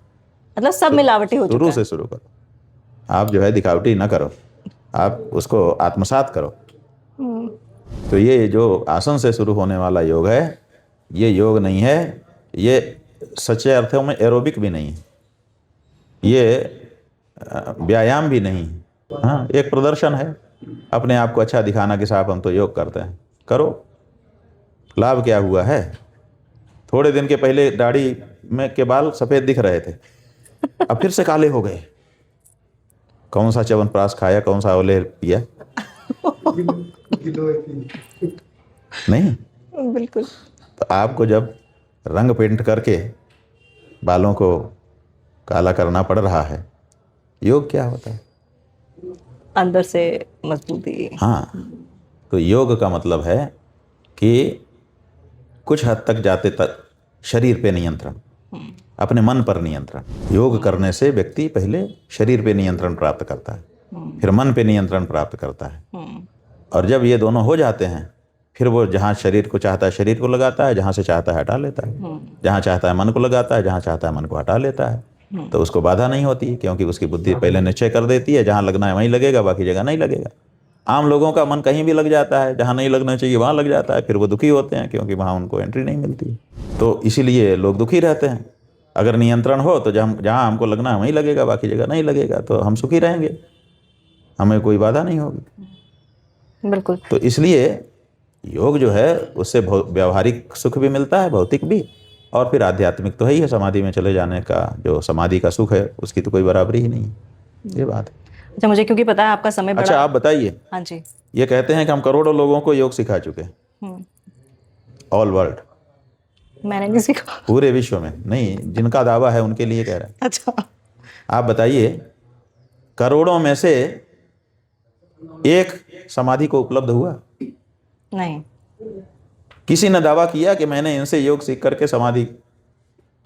मतलब सब मिलावटी हो चुका शुरू है। से शुरू करो। आप जो है दिखावटी ना करो, आप उसको आत्मसात करो। तो ये जो आसन से शुरू होने वाला योग है, ये योग नहीं है। ये सच्चे अर्थों में एरोबिक भी नहीं है, ये व्यायाम भी नहीं है। हाँ, एक प्रदर्शन है, अपने आप को अच्छा दिखाना कि साहब हम तो योग करते हैं। करो, लाभ क्या हुआ है? थोड़े दिन के पहले दाढ़ी में के बाल सफ़ेद दिख रहे थे, अब फिर से काले हो गए। कौन सा च्यवनप्राश खाया, कौन सा ओले पिया? नहीं। बिल्कुल। तो आपको जब रंग पेंट करके बालों को काला करना पड़ रहा है, योग क्या होता है? अंदर से मजबूती। हाँ, तो योग का मतलब है कि कुछ हद तक जाते तक शरीर पे नियंत्रण, अपने मन पर नियंत्रण। योग करने से व्यक्ति पहले शरीर पे नियंत्रण प्राप्त करता है, फिर मन पे नियंत्रण प्राप्त करता है। और जब ये दोनों हो जाते हैं, फिर वो जहाँ शरीर को चाहता है शरीर को लगाता है, जहाँ से चाहता है हटा लेता है, जहाँ चाहता है मन को लगाता है, जहाँ चाहता है मन को हटा लेता है। तो उसको बाधा नहीं होती, क्योंकि उसकी बुद्धि पहले निश्चय कर देती है जहाँ लगना है वहीं लगेगा, बाकी जगह नहीं लगेगा। आम लोगों का मन कहीं भी लग जाता है, जहाँ नहीं लगना चाहिए वहाँ लग जाता है, फिर वो दुखी होते हैं क्योंकि वहाँ उनको एंट्री नहीं मिलती। तो इसीलिए लोग दुखी रहते हैं। अगर नियंत्रण हो तो जहाँ हमको लगना है वहीं लगेगा, बाकी जगह नहीं लगेगा, तो हम सुखी रहेंगे, हमें कोई बाधा नहीं होगी। बिल्कुल। तो इसलिए योग जो है उससे व्यावहारिक सुख भी मिलता है, भौतिक भी, और फिर आध्यात्मिक तो है ही है। समाधि में चले जाने का जो समाधि का सुख है उसकी तो कोई बराबरी ही नहीं है। ये बात है। अच्छा, मुझे क्योंकि पता है आपका समय बड़ा। अच्छा, आप बताइए। हाँ जी। ये कहते हैं कि हम करोड़ों लोगों को योग सिखा चुके हैं, ऑल वर्ल्ड, मैंने नहीं सीखा। पूरे विश्व में नहीं, जिनका दावा है उनके लिए कह रहे हैं। अच्छा, आप बताइए, करोड़ों में से एक समाधि को उपलब्ध हुआ? नहीं। किसी ने दावा किया कि मैंने इनसे योग सीख करके समाधि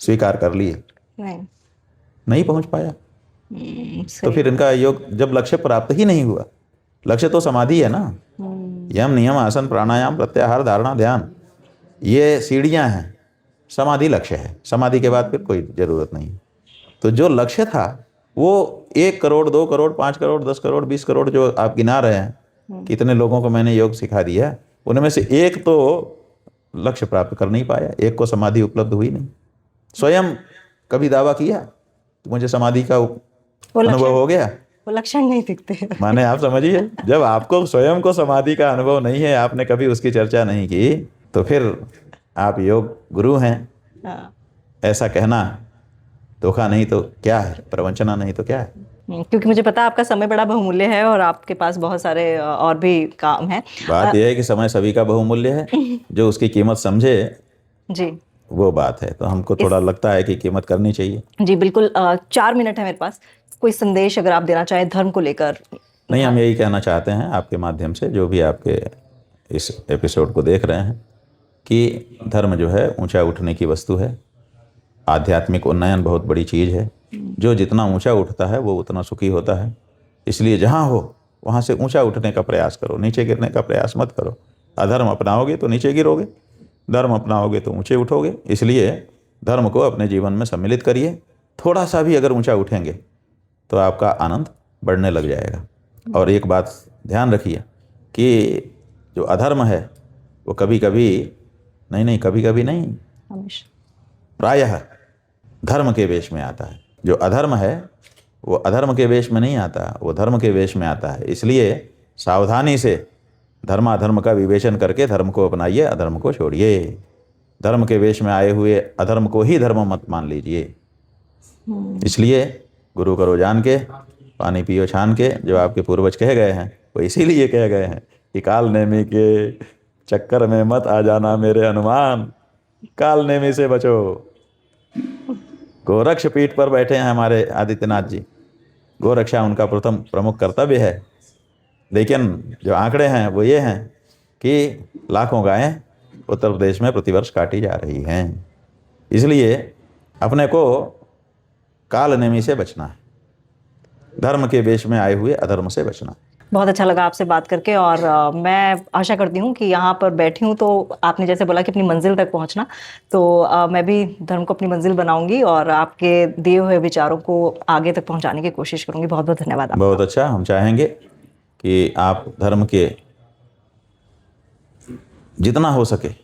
स्वीकार कर ली है? नहीं पहुंच पाया। तो फिर इनका योग जब लक्ष्य प्राप्त ही नहीं हुआ, लक्ष्य तो समाधि है ना। यम नियम आसन प्राणायाम प्रत्याहार धारणा ध्यान, ये सीढ़ियां हैं, समाधि लक्ष्य है। समाधि के बाद फिर कोई जरूरत नहीं। तो जो लक्ष्य था वो 1 करोड़ 2 करोड़ 5 करोड़ 10 करोड़ 20 करोड़ जो आप गिना रहे हैं, कितने लोगों को मैंने योग सिखा दिया, उनमें से एक तो लक्ष्य प्राप्त कर नहीं पाया, एक को समाधि उपलब्ध हुई नहीं। स्वयं कभी दावा किया तो मुझे समाधि का अनुभव हो गया, वो लक्षण नहीं दिखते। माने आप समझिए, जब आपको स्वयं को समाधि का अनुभव नहीं है, आपने कभी उसकी चर्चा नहीं की, तो फिर आप योग गुरु हैं हाँ। ऐसा कहना धोखा नहीं तो क्या है, प्रवंचना नहीं तो क्या है। क्योंकि मुझे पता है आपका समय बड़ा बहुमूल्य है और आपके पास बहुत सारे और भी काम हैं। बात यह है कि समय सभी का बहुमूल्य है, जो उसकी कीमत समझे जी वो बात है। तो हमको थोड़ा लगता है कि कीमत करनी चाहिए। जी बिल्कुल। 4 मिनट है मेरे पास, कोई संदेश अगर आप देना चाहें धर्म को लेकर। नहीं, हम यही कहना चाहते हैं आपके माध्यम से, जो भी आपके इस एपिसोड को देख रहे हैं, कि धर्म जो है ऊंचा उठने की वस्तु है। आध्यात्मिक उन्नयन बहुत बड़ी चीज़ है। जो जितना ऊंचा उठता है वो उतना सुखी होता है। इसलिए जहाँ हो वहाँ से ऊंचा उठने का प्रयास करो, नीचे गिरने का प्रयास मत करो। अधर्म अपनाओगे तो नीचे गिरोगे, धर्म अपनाओगे तो ऊंचे उठोगे। इसलिए धर्म को अपने जीवन में सम्मिलित करिए। थोड़ा सा भी अगर ऊंचा उठेंगे तो आपका आनंद बढ़ने लग जाएगा। और एक बात ध्यान रखिए कि जो अधर्म है वो कभी कभी नहीं, हमेशा प्रायः धर्म के वेश में आता है। जो अधर्म है वो अधर्म के वेश में नहीं आता, वो धर्म के वेश में आता है। इसलिए सावधानी से धर्माधर्म का विवेचन करके धर्म को अपनाइए, अधर्म को छोड़िए। धर्म के वेश में आए हुए अधर्म को ही धर्म मत मान लीजिए। इसलिए गुरु करो जान के, पानी पियो छान के, जो आपके पूर्वज कह गए हैं वो इसीलिए कह गए हैं कि काल नेमी के चक्कर में मत आ जाना मेरे हनुमान, काल नेमी से बचो। गोरक्ष पीठ पर बैठे हैं हमारे आदित्यनाथ जी, गोरक्षा उनका प्रथम प्रमुख कर्तव्य है। लेकिन जो आंकड़े हैं वो ये हैं कि लाखों गायें उत्तर प्रदेश में प्रतिवर्ष काटी जा रही हैं। इसलिए अपने को काल नेमी से बचना है, धर्म के वेश में आए हुए अधर्म से बचना। बहुत अच्छा लगा आपसे बात करके और मैं आशा करती हूँ कि यहाँ पर बैठी हूँ तो आपने जैसे बोला कि अपनी मंजिल तक पहुँचना, तो मैं भी धर्म को अपनी मंजिल बनाऊंगी और आपके दिए हुए विचारों को आगे तक पहुँचाने की कोशिश करूंगी। बहुत बहुत धन्यवाद आपका। बहुत अच्छा। हम चाहेंगे कि आप धर्म के जितना हो सके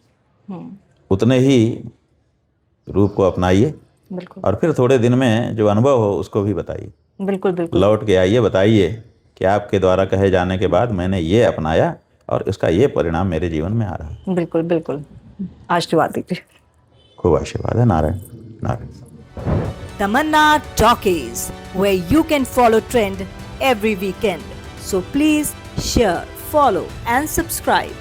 उतने ही रूप को अपनाइए बिल्कुल और फिर थोड़े दिन में जो अनुभव हो उसको भी बताइए। बिल्कुल बिल्कुल लौट के आइए, बताइए कि आपके द्वारा कहे जाने के बाद मैंने ये अपनाया और इसका ये परिणाम मेरे जीवन में आ रहा है। बिल्कुल बिल्कुल। आशीर्वाद दीजिए। खूब आशीर्वाद है। Narayan Narayan. Tamanna Talkies, where you can follow trend every weekend. So please share, follow and subscribe.